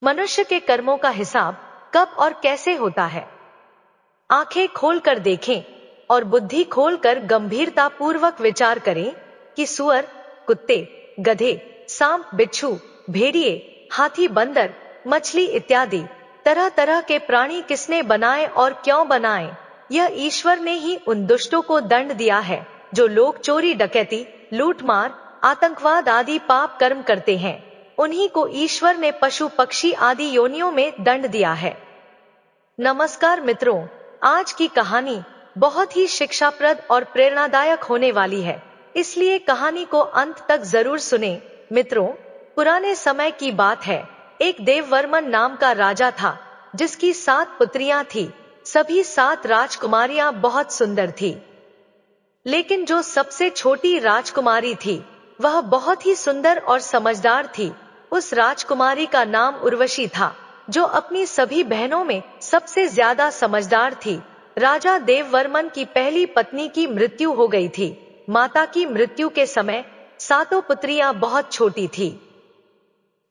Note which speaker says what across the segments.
Speaker 1: मनुष्य के कर्मों का हिसाब कब और कैसे होता है? आंखें खोलकर देखें और बुद्धि खोलकर गंभीरता पूर्वक विचार करें कि सुअर, कुत्ते, गधे, सांप, बिच्छू, भेड़िए, हाथी, बंदर, मछली इत्यादि तरह तरह के प्राणी किसने बनाए और क्यों बनाए? यह ईश्वर ने ही उन दुष्टों को दंड दिया है जो लोग चोरी, डकैती, लूटमार, आतंकवाद आदि पाप कर्म करते हैं। उन्हीं को ईश्वर ने पशु, पक्षी आदि योनियों में दंड दिया है। नमस्कार मित्रों, आज की कहानी बहुत ही शिक्षाप्रद और प्रेरणादायक होने वाली है, इसलिए कहानी को अंत तक जरूर सुने। मित्रों, पुराने समय की बात है। एक देववर्मन नाम का राजा था जिसकी 7 पुत्रियां थी। सभी 7 राजकुमारियां बहुत सुंदर थी, लेकिन जो सबसे छोटी राजकुमारी थी वह बहुत ही सुंदर और समझदार थी। उस राजकुमारी का नाम उर्वशी था, जो अपनी सभी बहनों में सबसे ज्यादा समझदार थी। राजा देववर्मन की पहली पत्नी की मृत्यु हो गई थी। माता की मृत्यु के समय 7 पुत्रियां बहुत छोटी थी।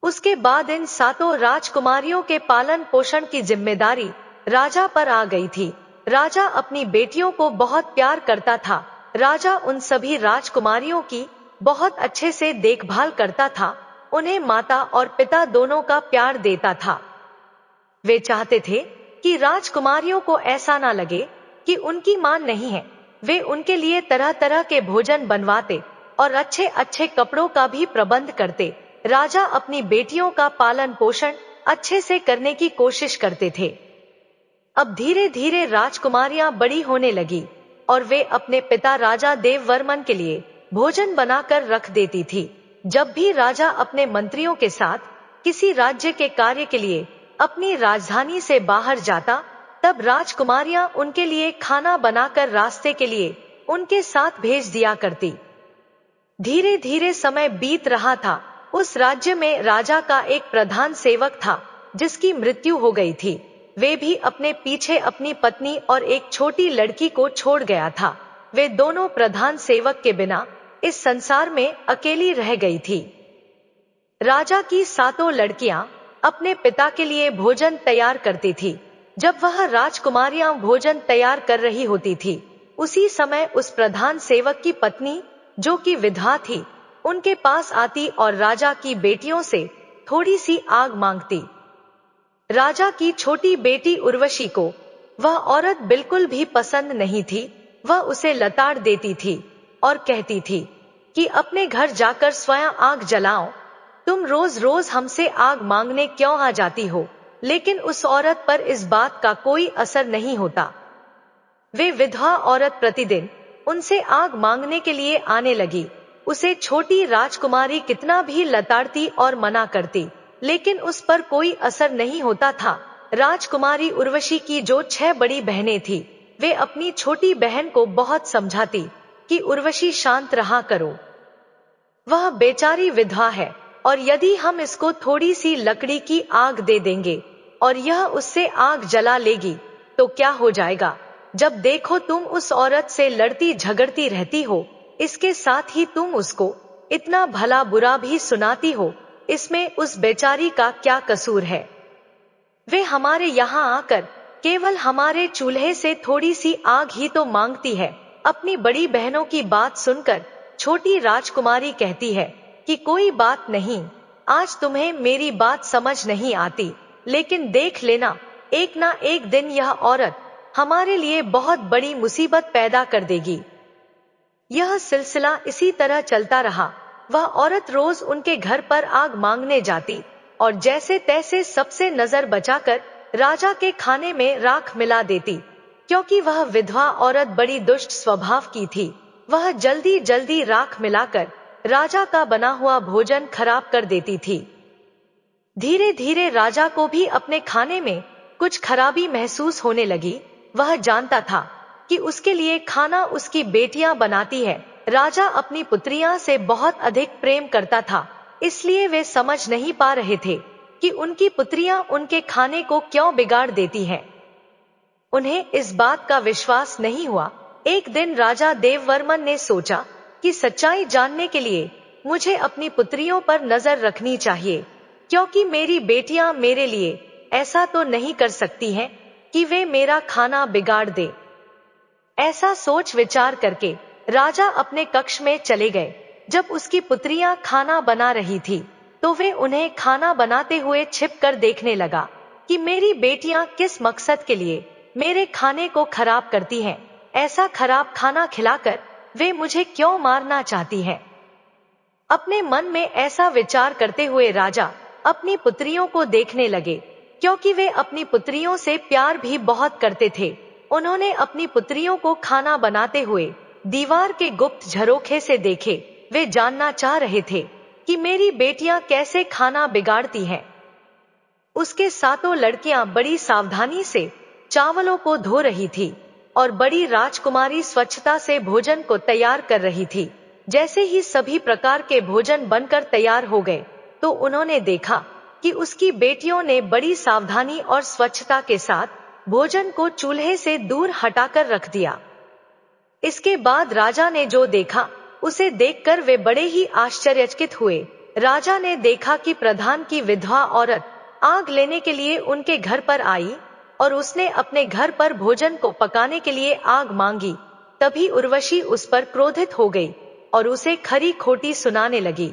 Speaker 1: उसके बाद इन 7 राजकुमारियों के पालन पोषण की जिम्मेदारी राजा पर आ गई थी। राजा अपनी बेटियों को बहुत प्यार करता था। राजा उन सभी राजकुमारियों की बहुत अच्छे से देखभाल करता था। उन्हें माता और पिता दोनों का प्यार देता था। वे चाहते थे कि राजकुमारियों को ऐसा ना लगे कि उनकी मां नहीं है। वे उनके लिए तरह तरह के भोजन बनवाते और अच्छे अच्छे कपड़ों का भी प्रबंध करते। राजा अपनी बेटियों का पालन पोषण अच्छे से करने की कोशिश करते थे। अब धीरे धीरे राजकुमारियां बड़ी होने लगी और वे अपने पिता राजा देववर्मन के लिए भोजन बनाकर रख देती थी। जब भी राजा अपने मंत्रियों के साथ किसी राज्य के कार्य के लिए अपनी राजधानी से बाहर जाता, तब राजकुमारियां उनके लिए खाना बनाकर रास्ते के लिए उनके साथ भेज दिया करती। धीरे धीरे समय बीत रहा था। उस राज्य में राजा का एक प्रधान सेवक था जिसकी मृत्यु हो गई थी। वे भी अपने पीछे अपनी पत्नी और एक छोटी लड़की को छोड़ गया था। वे दोनों प्रधान सेवक के बिना इस संसार में अकेली रह गई थी। राजा की 7 लड़कियां अपने पिता के लिए भोजन तैयार करती थी। जब वह राजकुमारियां भोजन तैयार कर रही होती थी, उसी समय उस प्रधान सेवक की पत्नी, जो कि विधवा थी, उनके पास आती और राजा की बेटियों से थोड़ी सी आग मांगती। राजा की छोटी बेटी उर्वशी को वह औरत बिल्कुल भी पसंद नहीं थी। वह उसे लताड़ देती थी और कहती थी कि अपने घर जाकर स्वयं आग जलाओ। तुम रोज रोज हमसे आग मांगने क्यों आ जाती हो? लेकिन उस औरत पर इस बात का कोई असर नहीं होता। वे विधवा औरत प्रतिदिन उनसे आग मांगने के लिए आने लगी। उसे छोटी राजकुमारी कितना भी लताड़ती और मना करती, लेकिन उस पर कोई असर नहीं होता था। राजकुमारी उर्वशी की जो 6 बड़ी बहनें थी, वे अपनी छोटी बहन को बहुत समझाती कि उर्वशी शांत रहा करो, वह बेचारी विधवा है, और यदि हम इसको थोड़ी सी लकड़ी की आग दे देंगे और यह उससे आग जला लेगी तो क्या हो जाएगा? जब देखो तुम उस औरत से लड़ती झगड़ती रहती हो, इसके साथ ही तुम उसको इतना भला बुरा भी सुनाती हो। इसमें उस बेचारी का क्या कसूर है? वे हमारे यहाँ आकर केवल हमारे चूल्हे से थोड़ी सी आग ही तो मांगती है। अपनी बड़ी बहनों की बात सुनकर छोटी राजकुमारी कहती है कि कोई बात नहीं, आज तुम्हें मेरी बात समझ नहीं आती, लेकिन देख लेना, एक ना एक दिन यह औरत हमारे लिए बहुत बड़ी मुसीबत पैदा कर देगी। यह सिलसिला इसी तरह चलता रहा। वह औरत रोज उनके घर पर आग मांगने जाती और जैसे तैसे सबसे नजर बचाकर राजा के खाने में राख मिला देती। क्योंकि वह विधवा औरत बड़ी दुष्ट स्वभाव की थी, वह जल्दी जल्दी राख मिलाकर राजा का बना हुआ भोजन खराब कर देती थी। धीरे धीरे राजा को भी अपने खाने में कुछ खराबी महसूस होने लगी। वह जानता था कि उसके लिए खाना उसकी बेटियां बनाती है। राजा अपनी पुत्रियां से बहुत अधिक प्रेम करता था, इसलिए वे समझ नहीं पा रहे थे कि उनकी पुत्रियां उनके खाने को क्यों बिगाड़ देती हैं। उन्हें इस बात का विश्वास नहीं हुआ। एक दिन राजा देववर्मन ने सोचा कि सच्चाई जानने के लिए मुझे अपनी पुत्रियों पर नजर रखनी चाहिए। क्योंकि मेरी बेटियां मेरे लिए ऐसा तो नहीं कर सकती हैं कि वे मेरा खाना बिगाड़ दे। ऐसा सोच विचार करके राजा अपने कक्ष में चले गए। जब उसकी पुत्रियां खाना बना रही थी तो वे उन्हें खाना बनाते हुए छिपकर देखने लगा कि मेरी बेटियां किस मकसद के लिए मेरे खाने को खराब करती हैं। ऐसा खराब खाना खिलाकर वे मुझे क्यों मारना चाहती हैं। अपने मन में ऐसा विचार करते हुए राजा अपनी पुत्रियों को देखने लगे, क्योंकि वे अपनी पुत्रियों से प्यार भी बहुत करते थे। उन्होंने अपनी पुत्रियों को खाना बनाते हुए दीवार के गुप्त झरोखे से देखे। वे जानना चाह रहे थे कि मेरी बेटियां कैसे खाना बिगाड़ती हैं। उसके सातों लड़कियां बड़ी सावधानी से चावलों को धो रही थी और बड़ी राजकुमारी स्वच्छता से भोजन को तैयार कर रही थी। जैसे ही सभी प्रकार के भोजन बनकर तैयार हो गए तो उन्होंने देखा कि उसकी बेटियों ने बड़ी सावधानी और स्वच्छता के साथ भोजन को चूल्हे से दूर हटाकर रख दिया। इसके बाद राजा ने जो देखा उसे देखकर वे बड़े ही आश्चर्यचकित हुए। राजा ने देखा कि प्रधान की विधवा औरत आग लेने के लिए उनके घर पर आई और उसने अपने घर पर भोजन को पकाने के लिए आग मांगी। तभी उर्वशी उस पर क्रोधित हो गई और उसे खरी खोटी सुनाने लगी।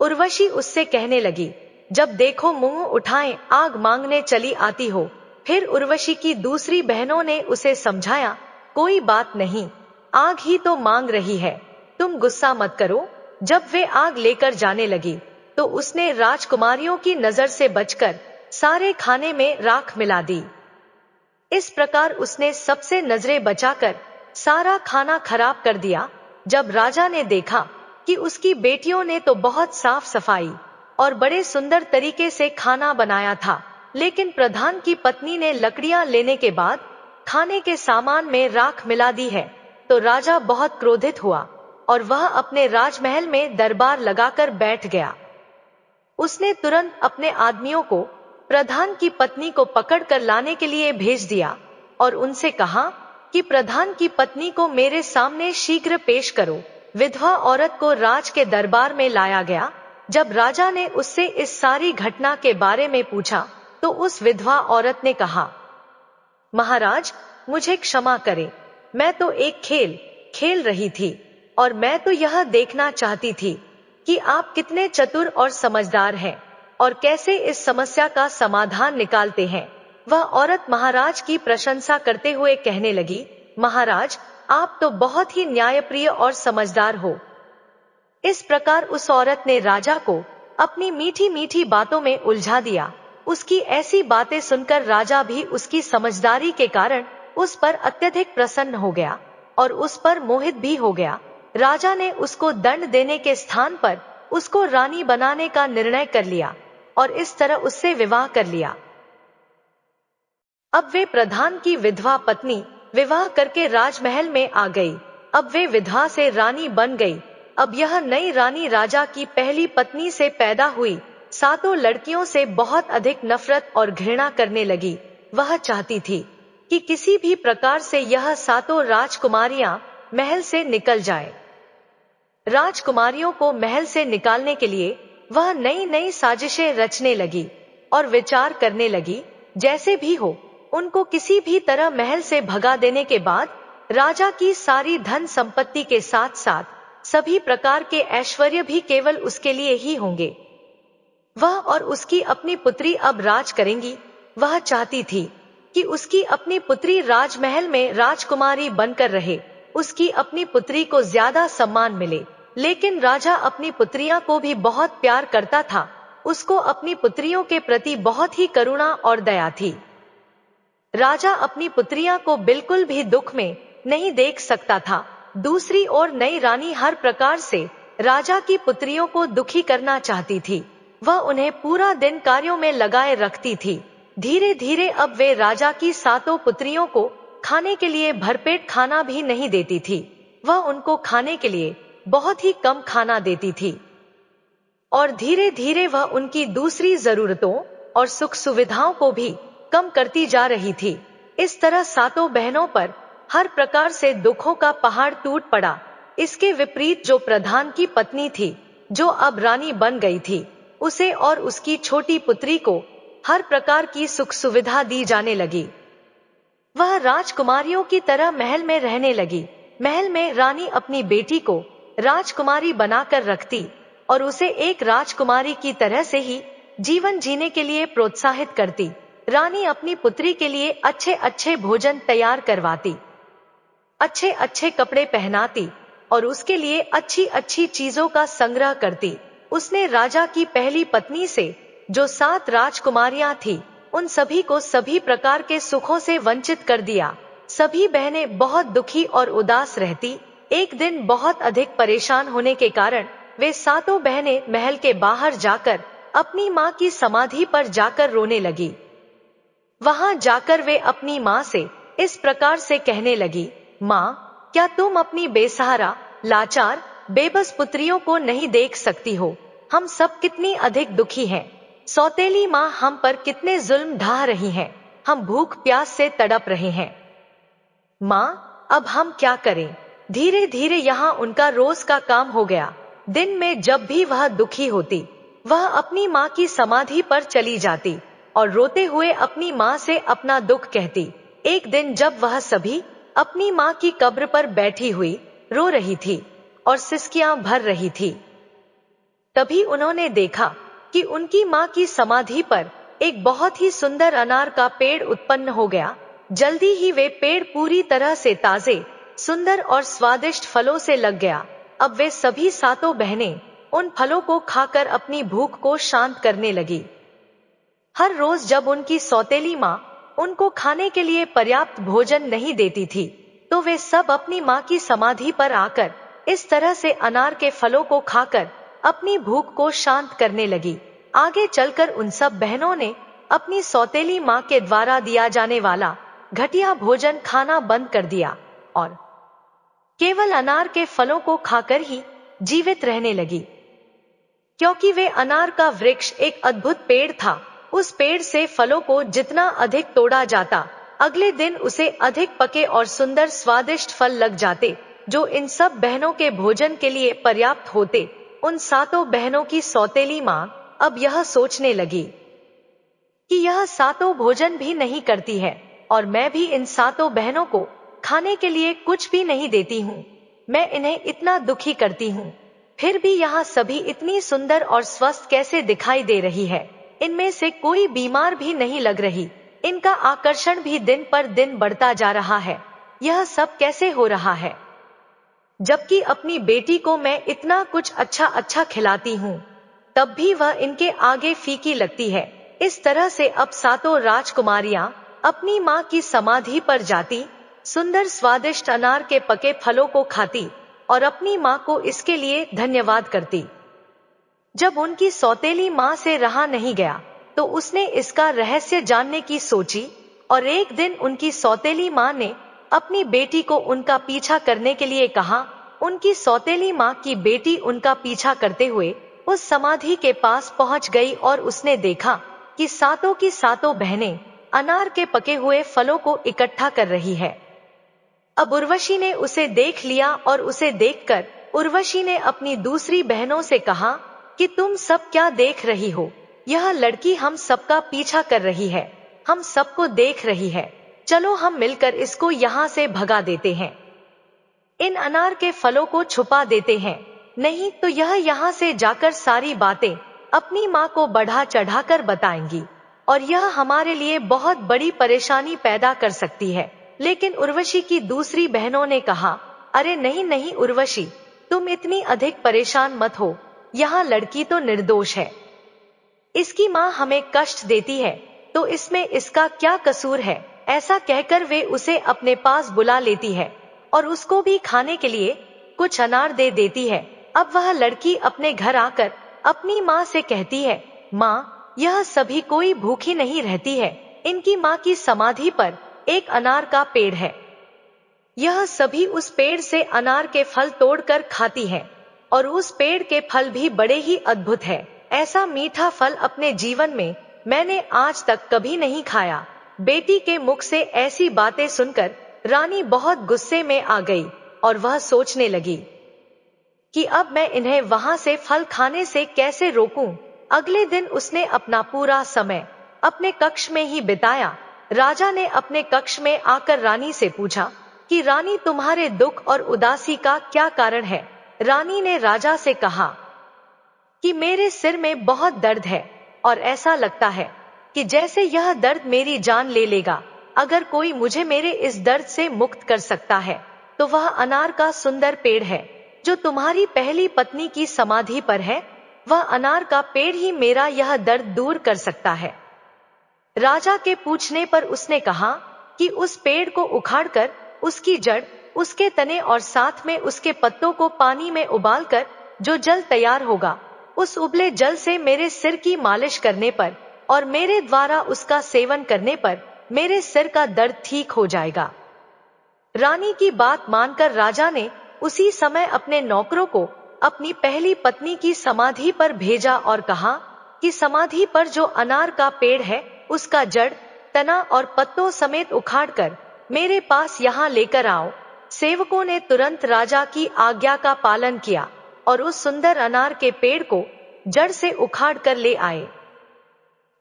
Speaker 1: उर्वशी उससे कहने लगी, जब देखो मुंह उठाए आग मांगने चली आती हो। फिर उर्वशी की दूसरी बहनों ने उसे समझाया, कोई बात नहीं, आग ही तो मांग रही है, तुम गुस्सा मत करो। जब वे आग लेकर जाने लगी तो उसने राजकुमारियों की नजर से बचकर सारे खाने में राख मिला दी। इस प्रकार उसने सबसे नजरें बचाकर सारा खाना खराब कर दिया। जब राजा ने देखा कि उसकी बेटियों ने तो बहुत साफ सफाई और बड़े सुंदर तरीके से खाना बनाया था, लेकिन प्रधान की पत्नी ने लकड़ियां लेने के बाद खाने के सामान में राख मिला दी है, तो राजा बहुत क्रोधित हुआ और वह अपने राजमहल में दरबार लगाकर बैठ गया। उसने तुरंत अपने आदमियों को प्रधान की पत्नी को पकड़कर लाने के लिए भेज दिया और उनसे कहा कि प्रधान की पत्नी को मेरे सामने शीघ्र पेश करो। विधवा औरत को राज के दरबार में लाया गया। जब राजा ने उससे इस सारी घटना के बारे में पूछा तो उस विधवा औरत ने कहा, महाराज, मुझे क्षमा करें, मैं तो एक खेल खेल रही थी और मैं तो यह देखना चाहती थी कि आप कितने चतुर और समझदार हैं और कैसे इस समस्या का समाधान निकालते हैं। वह औरत महाराज की प्रशंसा करते हुए कहने लगी, महाराज, आप तो बहुत ही न्यायप्रिय और समझदार हो। इस प्रकार उस औरत ने राजा को अपनी मीठी मीठी बातों में उलझा दिया। उसकी ऐसी बातें सुनकर राजा भी उसकी समझदारी के कारण उस पर अत्यधिक प्रसन्न हो गया और उस पर मोहित भी हो गया। राजा ने उसको दंड देने के स्थान पर उसको रानी बनाने का निर्णय कर लिया और इस तरह उससे विवाह कर लिया। अब वे प्रधान की विधवा पत्नी विवाह करके राजमहल में आ गई। अब वे विधवा से रानी बन गई। अब यह नई रानी राजा की पहली पत्नी से पैदा हुई सातों लड़कियों से बहुत अधिक नफरत और घृणा करने लगी। वह चाहती थी कि किसी भी प्रकार से यह सातों राजकुमारियां महल से निकल जाए। राजकुमारियों को महल से निकालने के लिए वह नई नई साजिशें रचने लगी और विचार करने लगी, जैसे भी हो उनको किसी भी तरह महल से भगा देने के बाद राजा की सारी धन संपत्ति के साथ साथ सभी प्रकार के ऐश्वर्य भी केवल उसके लिए ही होंगे। वह और उसकी अपनी पुत्री अब राज करेंगी। वह चाहती थी कि उसकी अपनी पुत्री राजमहल में राजकुमारी बनकर रहे, उसकी अपनी पुत्री को ज्यादा सम्मान मिले। लेकिन राजा अपनी पुत्रियां को भी बहुत प्यार करता था। उसको अपनी पुत्रियों के प्रति बहुत ही करुणा और दया थी। राजा अपनी पुत्रियां को बिल्कुल भी दुख में नहीं देख सकता था। दूसरी ओर नई रानी हर प्रकार से राजा की पुत्रियों को दुखी करना चाहती थी। वह उन्हें पूरा दिन कार्यों में लगाए रखती थी। धीरे धीरे अब वे राजा की सातों पुत्रियों को खाने के लिए भरपेट खाना भी नहीं देती थी। वह उनको खाने के लिए बहुत ही कम खाना देती थी और धीरे धीरे वह उनकी दूसरी जरूरतों और सुख सुविधाओं को भी कम करती जा रही थी। इस तरह सातों बहनों पर हर प्रकार से दुखों का पहाड़ टूट पड़ा। इसके विपरीत जो प्रधान की पत्नी थी, जो अब रानी बन गई थी, उसे और उसकी छोटी पुत्री को हर प्रकार की सुख सुविधा दी जाने लगी। वह राजकुमारियों की तरह महल में रहने लगी। महल में रानी अपनी बेटी को राजकुमारी बनाकर रखती और उसे एक राजकुमारी की तरह से ही जीवन जीने के लिए प्रोत्साहित करती। रानी अपनी पुत्री के लिए अच्छे अच्छे भोजन तैयार करवाती, अच्छे अच्छे कपड़े पहनाती और उसके लिए अच्छी अच्छी चीजों का संग्रह करती। उसने राजा की पहली पत्नी से, जो 7 राजकुमारियां थी, उन सभी को सभी प्रकार के सुखों से वंचित कर दिया। सभी बहनें बहुत दुखी और उदास रहती। एक दिन बहुत अधिक परेशान होने के कारण वे 7 बहनें महल के बाहर जाकर अपनी माँ की समाधि पर जाकर रोने लगी। वहां जाकर वे अपनी माँ से इस प्रकार से कहने लगी, माँ, क्या तुम अपनी बेसहारा, लाचार, बेबस पुत्रियों को नहीं देख सकती हो? हम सब कितनी अधिक दुखी हैं। सौतेली माँ हम पर कितने जुल्म ढा रही हैं। हम भूख प्यास से तड़प रहे हैं। माँ, अब हम क्या करें? धीरे धीरे यहाँ उनका रोज का काम हो गया। दिन में जब भी वह दुखी होती, वह अपनी माँ की समाधि पर चली जाती और रोते हुए अपनी माँ से अपना दुख कहती। एक दिन जब वह सभी अपनी माँ की कब्र पर बैठी हुई रो रही थी और सिसकियां भर रही थी, तभी उन्होंने देखा कि उनकी माँ की समाधि पर एक बहुत ही सुंदर अनार का पेड़ उत्पन्न हो गया। जल्दी ही वे पेड़ पूरी तरह से ताजे, सुंदर और स्वादिष्ट फलों से लग गया। अब वे सभी 7 बहनें उन फलों को खाकर अपनी भूख को शांत करने लगी। हर रोज जब उनकी सौतेली माँ उनको खाने के लिए पर्याप्त भोजन नहीं देती थी, तो वे सब अपनी माँ की समाधि पर आकर इस तरह से अनार के फलों को खाकर अपनी भूख को शांत करने लगी। आगे चलकर उन सब बहनों ने अपनी सौतेली माँ के द्वारा दिया जाने वाला घटिया भोजन खाना बंद कर दिया और केवल अनार के फलों को खाकर ही जीवित रहने लगी। क्योंकि वे अनार का वृक्ष एक अद्भुत पेड़ था, उस पेड़ से फलों को जितना अधिक तोड़ा जाता, अगले दिन उसे अधिक पके और सुंदर स्वादिष्ट फल लग जाते, जो इन सब बहनों के भोजन के लिए पर्याप्त होते। उन 7 बहनों की सौतेली माँ अब यह सोचने लगी कि यह 7 भोजन भी नहीं करती है और मैं भी इन 7 बहनों को खाने के लिए कुछ भी नहीं देती हूँ। मैं इन्हें इतना दुखी करती हूँ, फिर भी यहाँ सभी इतनी सुंदर और स्वस्थ कैसे दिखाई दे रही है? इनमें से कोई बीमार भी नहीं लग रही। इनका आकर्षण भी दिन पर दिन बढ़ता जा रहा है। यह सब कैसे हो रहा है? जबकि अपनी बेटी को मैं इतना कुछ अच्छा अच्छा खिलाती हूँ, तब भी वह इनके आगे फीकी लगती है। इस तरह से अब 7 राजकुमारियां अपनी माँ की समाधि पर जाती, सुंदर स्वादिष्ट अनार के पके फलों को खाती और अपनी माँ को इसके लिए धन्यवाद करती। जब उनकी सौतेली माँ से रहा नहीं गया, तो उसने इसका रहस्य जानने की सोची और एक दिन उनकी सौतेली माँ ने अपनी बेटी को उनका पीछा करने के लिए कहा। उनकी सौतेली माँ की बेटी उनका पीछा करते हुए उस समाधि के पास पहुंच गई और उसने देखा कि 7 की 7 बहनें अनार के पके हुए फलों को इकट्ठा कर रही है। अब उर्वशी ने उसे देख लिया और उसे देखकर उर्वशी ने अपनी दूसरी बहनों से कहा कि तुम सब क्या देख रही हो? यह लड़की हम सबका पीछा कर रही है, हम सबको देख रही है। चलो हम मिलकर इसको यहाँ से भगा देते हैं, इन अनार के फलों को छुपा देते हैं, नहीं तो यह यहाँ से जाकर सारी बातें अपनी माँ को बढ़ा चढ़ाकर बताएंगी और यह हमारे लिए बहुत बड़ी परेशानी पैदा कर सकती है। लेकिन उर्वशी की दूसरी बहनों ने कहा, अरे नहीं नहीं उर्वशी, तुम इतनी अधिक परेशान मत हो, यहाँ लड़की तो निर्दोष है, इसकी माँ हमें कष्ट देती है तो इसमें इसका क्या कसूर है? ऐसा कहकर वे उसे अपने पास बुला लेती है और उसको भी खाने के लिए कुछ अनार दे देती है। अब वह लड़की अपने घर आकर अपनी माँ से कहती है, माँ, यह सभी कोई भूखी नहीं रहती है, इनकी माँ की समाधि पर एक अनार का पेड़ है, यह सभी उस पेड़ से अनार के फल तोड़कर खाती हैं और उस पेड़ के फल भी बड़े ही अद्भुत है। ऐसा मीठा फल अपने जीवन में मैंने आज तक कभी नहीं खाया। बेटी के मुख से ऐसी बातें सुनकर रानी बहुत गुस्से में आ गई और वह सोचने लगी कि अब मैं इन्हें वहां से फल खाने से कैसे रोकूं। अगले दिन उसने अपना पूरा समय अपने कक्ष में ही बिताया। राजा ने अपने कक्ष में आकर रानी से पूछा कि रानी, तुम्हारे दुख और उदासी का क्या कारण है? रानी ने राजा से कहा कि मेरे सिर में बहुत दर्द है और ऐसा लगता है कि जैसे यह दर्द मेरी जान ले लेगा। अगर कोई मुझे मेरे इस दर्द से मुक्त कर सकता है तो वह अनार का सुंदर पेड़ है जो तुम्हारी पहली पत्नी की समाधि पर है। वह अनार का पेड़ ही मेरा यह दर्द दूर कर सकता है। राजा के पूछने पर उसने कहा कि उस पेड़ को उखाड़कर उसकी जड़, उसके तने और साथ में उसके पत्तों को पानी में उबालकर जो जल तैयार होगा, उस उबले जल से मेरे सिर की मालिश करने पर और मेरे द्वारा उसका सेवन करने पर मेरे सिर का दर्द ठीक हो जाएगा। रानी की बात मानकर राजा ने उसी समय अपने नौकरों को अपनी पहली पत्नी की समाधि पर भेजा और कहा कि समाधि पर जो अनार का पेड़ है उसका जड़, तना और पत्तों समेत उखाड़कर मेरे पास यहाँ लेकर आओ। सेवकों ने तुरंत राजा की आज्ञा का पालन किया और उस सुंदर अनार के पेड़ को जड़ से उखाड़ कर ले आए।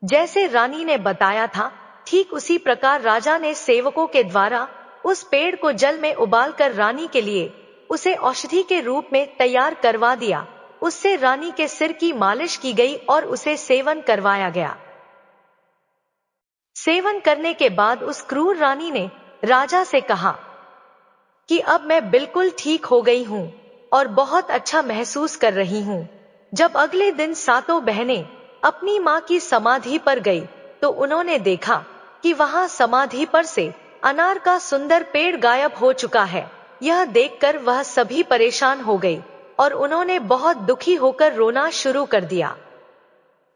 Speaker 1: जैसे रानी ने बताया था, ठीक उसी प्रकार राजा ने सेवकों के द्वारा उस पेड़ को जल में उबालकर रानी के लिए उसे औषधि के रूप में तैयार करवा दिया। उससे रानी के सिर की मालिश की गई और उसे सेवन करवाया गया। सेवन करने के बाद उस क्रूर रानी ने राजा से कहा कि अब मैं बिल्कुल ठीक हो गई हूँ और बहुत अच्छा महसूस कर रही हूँ। जब अगले दिन सातों बहनें अपनी माँ की समाधि पर गई तो उन्होंने देखा कि वहां समाधि पर से अनार का सुंदर पेड़ गायब हो चुका है। यह देखकर वह सभी परेशान हो गई और उन्होंने बहुत दुखी होकर रोना शुरू कर दिया।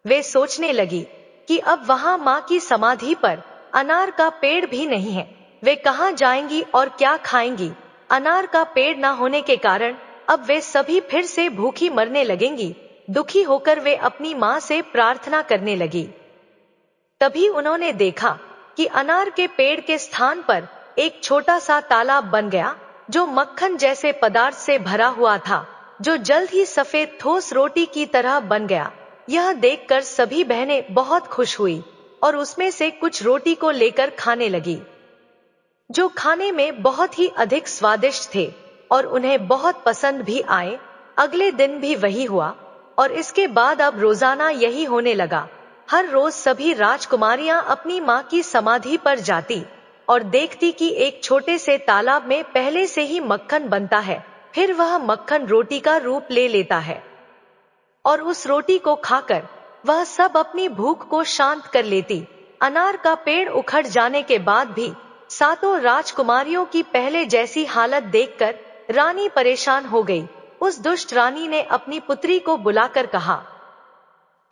Speaker 1: वे सोचने लगी कि अब वहां माँ की समाधि पर अनार का पेड़ भी नहीं है। वे कहाँ जाएंगी और क्या खाएंगी? अनार का पेड़ न होने के कारण अब वे सभी फिर से भूखी मरने लगेंगी। दुखी होकर वे अपनी माँ से प्रार्थना करने लगी। तभी उन्होंने देखा कि अनार के पेड़ के स्थान पर एक छोटा सा तालाब बन गया जो मक्खन जैसे पदार्थ से भरा हुआ था, जो जल्द ही सफेद ठोस रोटी की तरह बन गया। यह देखकर सभी बहनें बहुत खुश हुई और उसमें से कुछ रोटी को लेकर खाने लगी, जो खाने में बहुत ही अधिक स्वादिष्ट थे और उन्हें बहुत पसंद भी आए। अगले दिन भी वही हुआ और इसके बाद अब रोजाना यही होने लगा। हर रोज सभी राजकुमारियां अपनी माँ की समाधि पर जाती और देखती कि एक छोटे से तालाब में पहले से ही मक्खन बनता है। फिर वह मक्खन रोटी का रूप ले लेता है और उस रोटी को खाकर वह सब अपनी भूख को शांत कर लेती। अनार का पेड़ उखड़ जाने के बाद भी सातों राजकुमारियों की पहले जैसी हालत देखकर रानी परेशान हो गई। उस दुष्ट रानी ने अपनी पुत्री को बुलाकर कहा,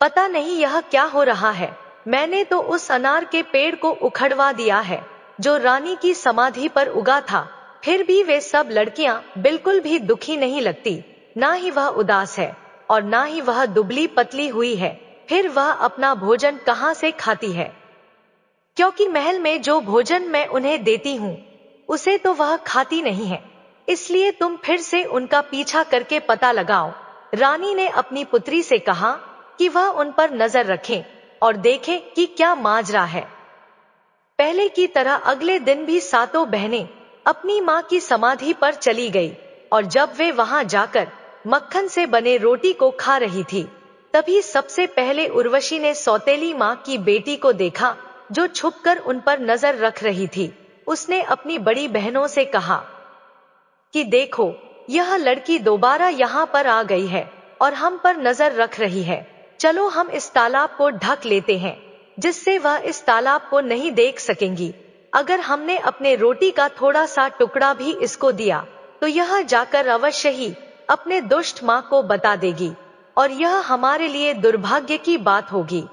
Speaker 1: पता नहीं यह क्या हो रहा है। मैंने तो उस अनार के पेड़ को उखड़वा दिया है जो रानी की समाधि पर उगा था, फिर भी वे सब लड़कियां बिल्कुल भी दुखी नहीं लगती। ना ही वह उदास है और ना ही वह दुबली पतली हुई है। फिर वह अपना भोजन कहाँ से खाती है? क्योंकि महल में जो भोजन मैं उन्हें देती हूँ उसे तो वह खाती नहीं है। इसलिए तुम फिर से उनका पीछा करके पता लगाओ। रानी ने अपनी पुत्री से कहा कि वह उन पर नजर रखें और देखें कि क्या माजरा है। पहले की तरह अगले दिन भी सातों बहनें अपनी माँ की समाधि पर चली गई और जब वे वहां जाकर मक्खन से बने रोटी को खा रही थी, तभी सबसे पहले उर्वशी ने सौतेली माँ की बेटी को देखा जो छुपकर उन पर नजर रख रही थी। उसने अपनी बड़ी बहनों से कहा कि देखो, यह लड़की दोबारा यहाँ पर आ गई है और हम पर नजर रख रही है। चलो हम इस तालाब को ढक लेते हैं जिससे वह इस तालाब को नहीं देख सकेंगी। अगर हमने अपने रोटी का थोड़ा सा टुकड़ा भी इसको दिया तो यह जाकर अवश्य ही अपने दुष्ट माँ को बता देगी और यह हमारे लिए दुर्भाग्य की बात होगी,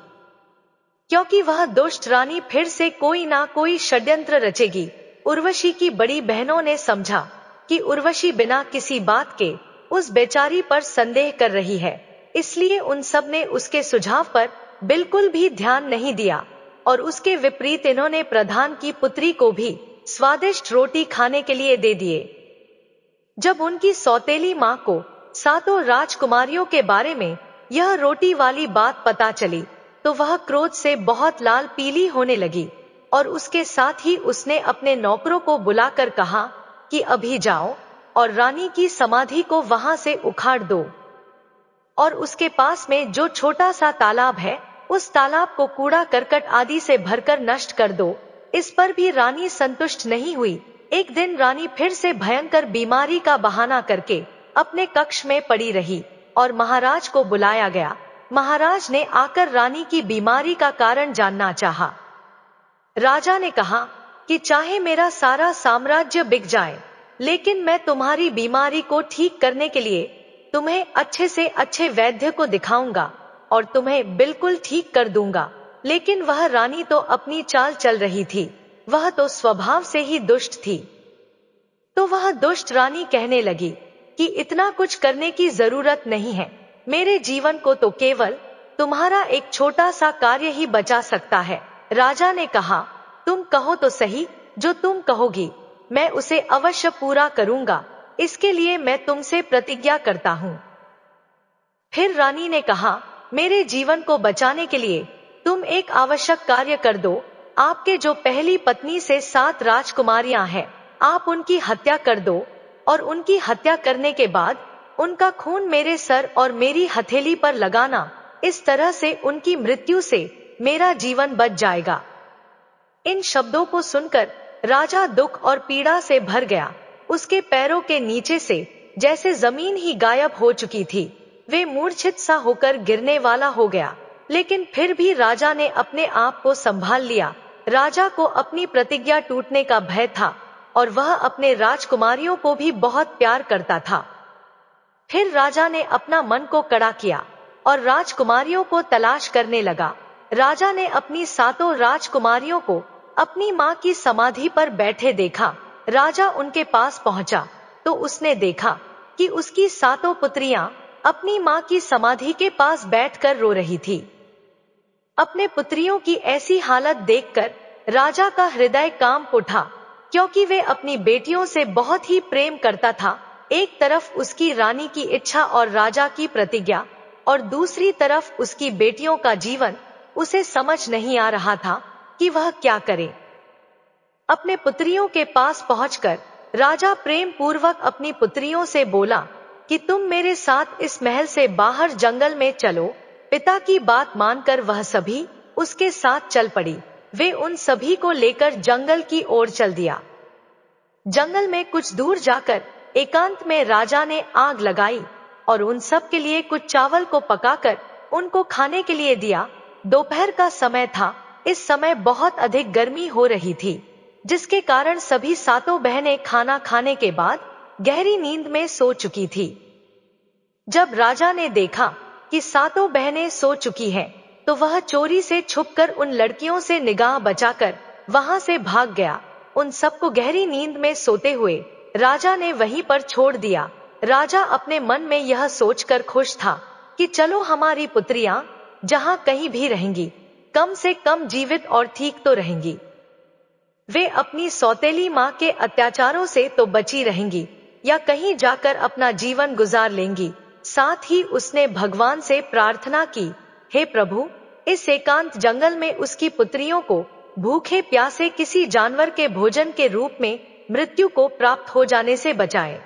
Speaker 1: क्योंकि वह दुष्ट रानी फिर से कोई ना कोई षड्यंत्र रचेगी। उर्वशी की बड़ी बहनों ने समझा कि उर्वशी बिना किसी बात के उस बेचारी पर संदेह कर रही है, इसलिए उन सब ने उसके सुझाव पर बिल्कुल भी ध्यान नहीं दिया और उसके विपरीत इन्होंने प्रधान की पुत्री को भी स्वादिष्ट रोटी खाने के लिए दे दिए। जब उनकी सौतेली माँ को सातों राजकुमारियों के बारे में यह रोटी वाली बात पता चली तो वह क्रोध से बहुत लाल पीली होने लगी और उसके साथ ही उसने अपने नौकरों को बुलाकर कहा कि अभी जाओ और रानी की समाधि को वहां से उखाड़ दो और उसके पास में जो छोटा सा तालाब है उस तालाब को कूड़ा करकट आदि से भरकर नष्ट कर दो। इस पर भी रानी संतुष्ट नहीं हुई। एक दिन रानी फिर से भयंकर बीमारी का बहाना करके अपने कक्ष में पड़ी रही और महाराज को बुलाया गया। महाराज ने आकर रानी की बीमारी का कारण जानना चाहा। राजा ने कहा कि चाहे मेरा सारा साम्राज्य बिक जाए, लेकिन मैं तुम्हारी बीमारी को ठीक करने के लिए तुम्हें अच्छे से अच्छे वैद्य को दिखाऊंगा और तुम्हें बिल्कुल ठीक कर दूंगा। लेकिन वह रानी तो अपनी चाल चल रही थी, वह तो स्वभाव से ही दुष्ट थी। तो वह दुष्ट रानी कहने लगी कि इतना कुछ करने की जरूरत नहीं है, मेरे जीवन को तो केवल तुम्हारा एक छोटा सा कार्य ही बचा सकता है। राजा ने कहा, तुम कहो तो सही, जो तुम कहोगी मैं उसे अवश्य पूरा करूंगा, इसके लिए मैं तुमसे प्रतिज्ञा करता हूं। फिर रानी ने कहा, मेरे जीवन को बचाने के लिए तुम एक आवश्यक कार्य कर दो। आपके जो पहली पत्नी से 7 राजकुमारियां हैं, आप उनकी हत्या कर दो और उनकी हत्या करने के बाद उनका खून मेरे सर और मेरी हथेली पर लगाना। इस तरह से उनकी मृत्यु से मेरा जीवन बच जाएगा। इन शब्दों को सुनकर राजा दुख और पीड़ा से भर गया। उसके पैरों के नीचे से जैसे जमीन ही गायब हो चुकी थी। वे मूर्छित सा होकर गिरने वाला हो गया, लेकिन फिर भी राजा ने अपने आप को संभाल लिया। राजा को अपनी प्रतिज्ञा टूटने का भय था और वह अपने राजकुमारियों को भी बहुत प्यार करता था। फिर राजा ने अपना मन को कड़ा किया और राजकुमारियों को तलाश करने लगा। राजा ने अपनी 7 राजकुमारियों को अपनी मां की समाधि पर बैठे देखा। राजा उनके पास पहुंचा तो उसने देखा कि उसकी 7 पुत्रियां अपनी मां की समाधि के पास बैठकर रो रही थी। अपने पुत्रियों की ऐसी हालत देखकर राजा का हृदय कांप उठा, क्योंकि वे अपनी बेटियों से बहुत ही प्रेम करता था। एक तरफ उसकी रानी की इच्छा और राजा की प्रतिज्ञा, और दूसरी तरफ उसकी बेटियों का जीवन। उसे समझ नहीं आ रहा था कि वह क्या करे। अपने पुत्रियों के पास पहुंचकर राजा प्रेम पूर्वक अपनी पुत्रियों से बोला कि तुम मेरे साथ इस महल से बाहर जंगल में चलो। पिता की बात मानकर वह सभी उसके साथ चल पड़ी। वे उन सभी को लेकर जंगल की ओर चल दिया। जंगल में कुछ दूर जाकर एकांत में राजा ने आग लगाई और उन सब के लिए कुछ चावल को पकाकर उनको खाने के लिए दिया। दोपहर का समय था। इस समय बहुत अधिक गर्मी हो रही थी, जिसके कारण सभी 7 बहनें खाना खाने के बाद गहरी नींद में सो चुकी थी। जब राजा ने देखा कि 7 बहनें सो चुकी हैं, तो वह चोरी से छुपकर उन लड़कियों से निगाह बचाकर वहां से भाग गया। उन सबको गहरी नींद में सोते हुए राजा ने वहीं पर छोड़ दिया। राजा अपने मन में यह सोचकर खुश था कि चलो हमारी पुत्रियां जहां कहीं भी रहेंगी, कम से कम जीवित और ठीक तो रहेंगी। वे अपनी सौतेली मां के अत्याचारों से तो बची रहेंगी या कहीं जाकर अपना जीवन गुजार लेंगी। साथ ही उसने भगवान से प्रार्थना की, हे प्रभु, इस एकांत जंगल में उसकी पुत्रियों को भूखे प्यासे किसी जानवर के भोजन के रूप में मृत्यु को प्राप्त हो जाने से बचाए।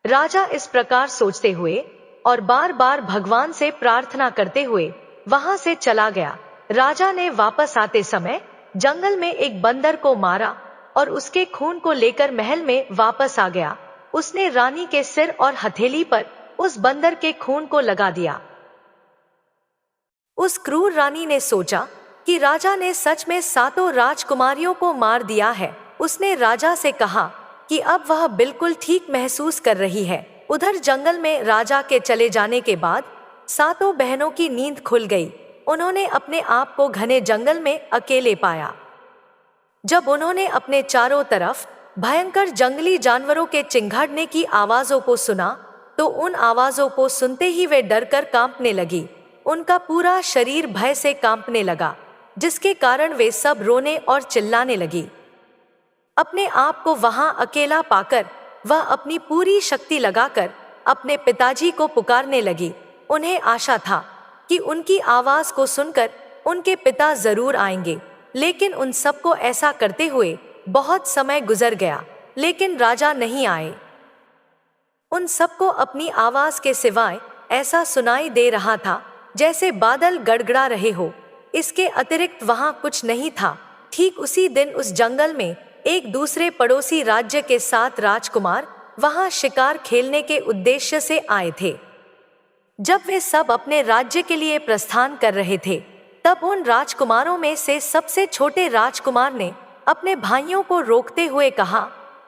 Speaker 1: राजा इस प्रकार सोचते हुए और बार बार भगवान से प्रार्थना करते हुए वहां से चला गया। राजा ने वापस आते समय जंगल में एक बंदर को मारा और उसके खून को लेकर महल में वापस आ गया। उसने रानी के सिर और हथेली पर उस बंदर के खून को लगा दिया। उस क्रूर रानी ने सोचा कि राजा ने सच में 7 राजकुमारियों को मार दिया है। उसने राजा से कहा कि अब वह बिल्कुल ठीक महसूस कर रही है। उधर जंगल में राजा के चले जाने के बाद 7 बहनों की नींद खुल गई। उन्होंने अपने आप को घने जंगल में अकेले पाया। जब उन्होंने अपने चारों तरफ भयंकर जंगली जानवरों के चिंघाड़ने की आवाजों को सुना, तो उन आवाजों को सुनते ही वे डरकर कांपने लगी। उनका पूरा शरीर भय से कांपने लगा, जिसके कारण वे सब रोने और चिल्लाने लगी। अपने आप को वहां अकेला पाकर वह अपनी पूरी शक्ति लगाकर अपने पिताजी को पुकारने लगी। उन्हें आशा था कि उनकी आवाज को सुनकर उनके पिता जरूर आएंगे, लेकिन उन सबको ऐसा करते हुए बहुत समय गुजर गया, लेकिन राजा नहीं आए। उन सबको अपनी आवाज के सिवाय ऐसा सुनाई दे रहा था जैसे बादल गड़गड़ा रहे हो। इसके अतिरिक्त वहां कुछ नहीं था। ठीक उसी दिन उस जंगल में एक दूसरे पड़ोसी राज्य के 7 राजकुमार वहां शिकार खेलने के उद्देश्य से आए थे। जब वे सब अपने राज्य के लिए प्रस्थान कर रहे थे, तब उन राजकुमारों में से सबसे छोटे राजकुमार ने अपने भाइयों को रोकते हुए कहा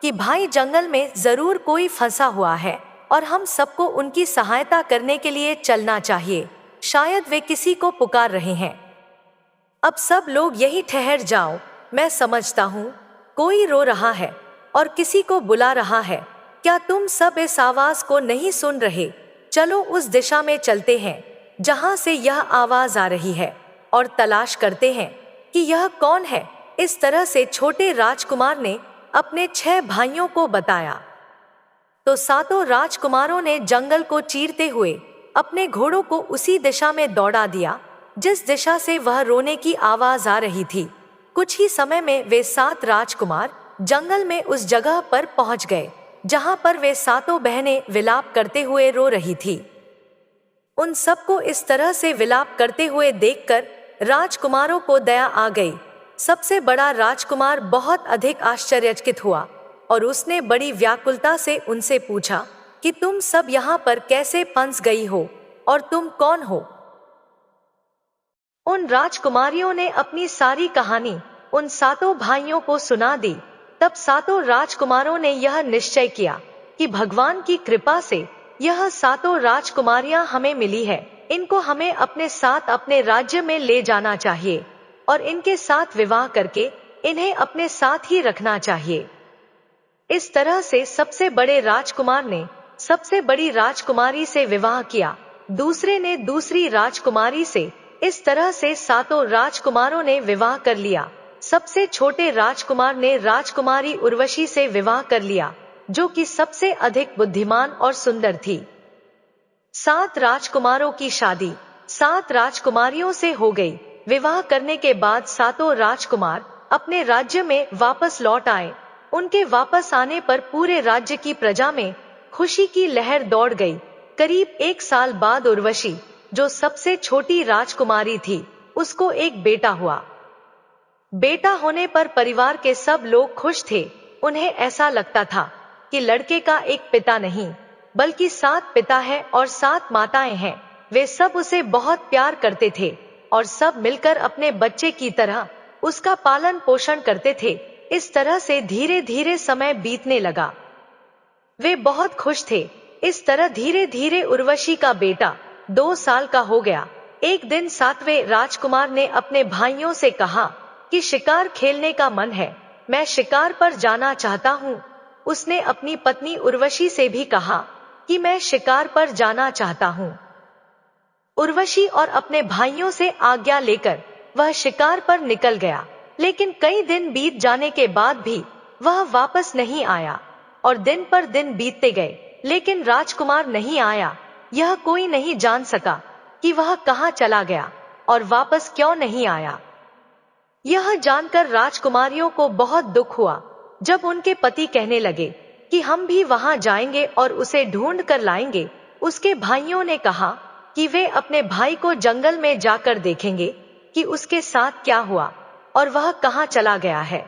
Speaker 1: कि भाई, जंगल में जरूर कोई फंसा हुआ है और हम सबको उनकी सहायता करने के लिए चलना चाहिए। शायद वे किसी को पुकार रहे हैं। अब सब लोग यहीं ठहर जाओ। मैं समझता हूँ कोई रो रहा है और किसी को बुला रहा है। क्या तुम सब इस आवाज को नहीं सुन रहे? चलो उस दिशा में चलते हैं जहां से यह आवाज आ रही है और तलाश करते हैं कि यह कौन है। इस तरह से छोटे राजकुमार ने अपने 6 भाइयों को बताया। तो 7 राजकुमारों ने जंगल को चीरते हुए अपने घोड़ों को उसी दिशा में दौड़ा दिया जिस दिशा से वह रोने की आवाज आ रही थी। कुछ ही समय में वे 7 राजकुमार जंगल में उस जगह पर पहुंच गए जहां पर वे 7 बहनें विलाप करते हुए रो रही थी। उन सबको इस तरह से विलाप करते हुए देखकर राजकुमारों को दया आ गई। सबसे बड़ा राजकुमार बहुत अधिक आश्चर्यचकित हुआ और उसने बड़ी व्याकुलता से उनसे पूछा कि तुम सब यहाँ पर कैसे फंस गई हो और तुम कौन हो? उन राजकुमारियों ने अपनी सारी कहानी उन 7 भाइयों को सुना दी। तब 7 राजकुमारों ने यह निश्चय किया कि भगवान की कृपा से यह 7 राजकुमारियां हमें मिली है। इनको हमें अपने साथ अपने राज्य में ले जाना चाहिए और इनके साथ विवाह करके इन्हें अपने साथ ही रखना चाहिए। इस तरह से सबसे बड़े राजकुमार ने सबसे बड़ी राजकुमारी से विवाह किया, दूसरे ने दूसरी राजकुमारी से। इस तरह से 7 राजकुमारों ने विवाह कर लिया। सबसे छोटे राजकुमार ने राजकुमारी उर्वशी से विवाह कर लिया, जो कि सबसे अधिक बुद्धिमान और सुंदर थी। 7 राजकुमारों की शादी 7 राजकुमारियों से हो गई। विवाह करने के बाद 7 राजकुमार अपने राज्य में वापस लौट आए। उनके वापस आने पर पूरे राज्य की प्रजा में खुशी की लहर दौड़ गई। करीब 1 साल बाद उर्वशी, जो सबसे छोटी राजकुमारी थी, उसको एक बेटा हुआ। बेटा होने पर परिवार के सब लोग खुश थे। उन्हें ऐसा लगता था कि लड़के का एक पिता नहीं बल्कि 7 पिता है और 7 माताएं हैं। वे सब उसे बहुत प्यार करते थे और सब मिलकर अपने बच्चे की तरह उसका पालन पोषण करते थे। इस तरह से धीरे धीरे समय बीतने लगा। वे बहुत खुश थे। इस तरह धीरे धीरे उर्वशी का बेटा 2 साल का हो गया। एक दिन 7वें राजकुमार ने अपने भाइयों से कहा कि शिकार खेलने का मन है, मैं शिकार पर जाना चाहता हूँ। उसने अपनी पत्नी उर्वशी से भी कहा कि मैं शिकार पर जाना चाहता हूँ। उर्वशी और अपने भाइयों से आज्ञा लेकर वह शिकार पर निकल गया, लेकिन कई दिन बीत जाने के बाद भी वह वापस नहीं आया और दिन पर दिन बीतते गए, लेकिन राजकुमार नहीं आया। यह कोई नहीं जान सका कि वह कहाँ चला गया और वापस क्यों नहीं आया। यह जानकर राजकुमारियों को बहुत दुख हुआ। जब उनके पति कहने लगे कि हम भी वहां जाएंगे और उसे ढूंढ कर लाएंगे, उसके भाइयों ने कहा कि वे अपने भाई को जंगल में जाकर देखेंगे कि उसके साथ क्या हुआ और वह कहाँ चला गया है।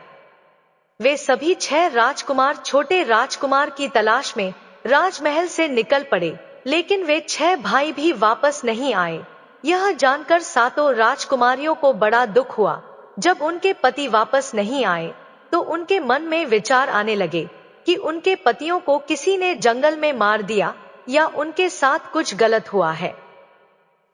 Speaker 1: वे सभी 6 राजकुमार छोटे राजकुमार की तलाश में राजमहल से निकल पड़े, लेकिन वे 6 भाई भी वापस नहीं आए। यह जानकर 7 राजकुमारियों को बड़ा दुख हुआ। जब उनके पति वापस नहीं आए तो उनके मन में विचार आने लगे कि उनके पतियों को किसी ने जंगल में मार दिया या उनके साथ कुछ गलत हुआ है।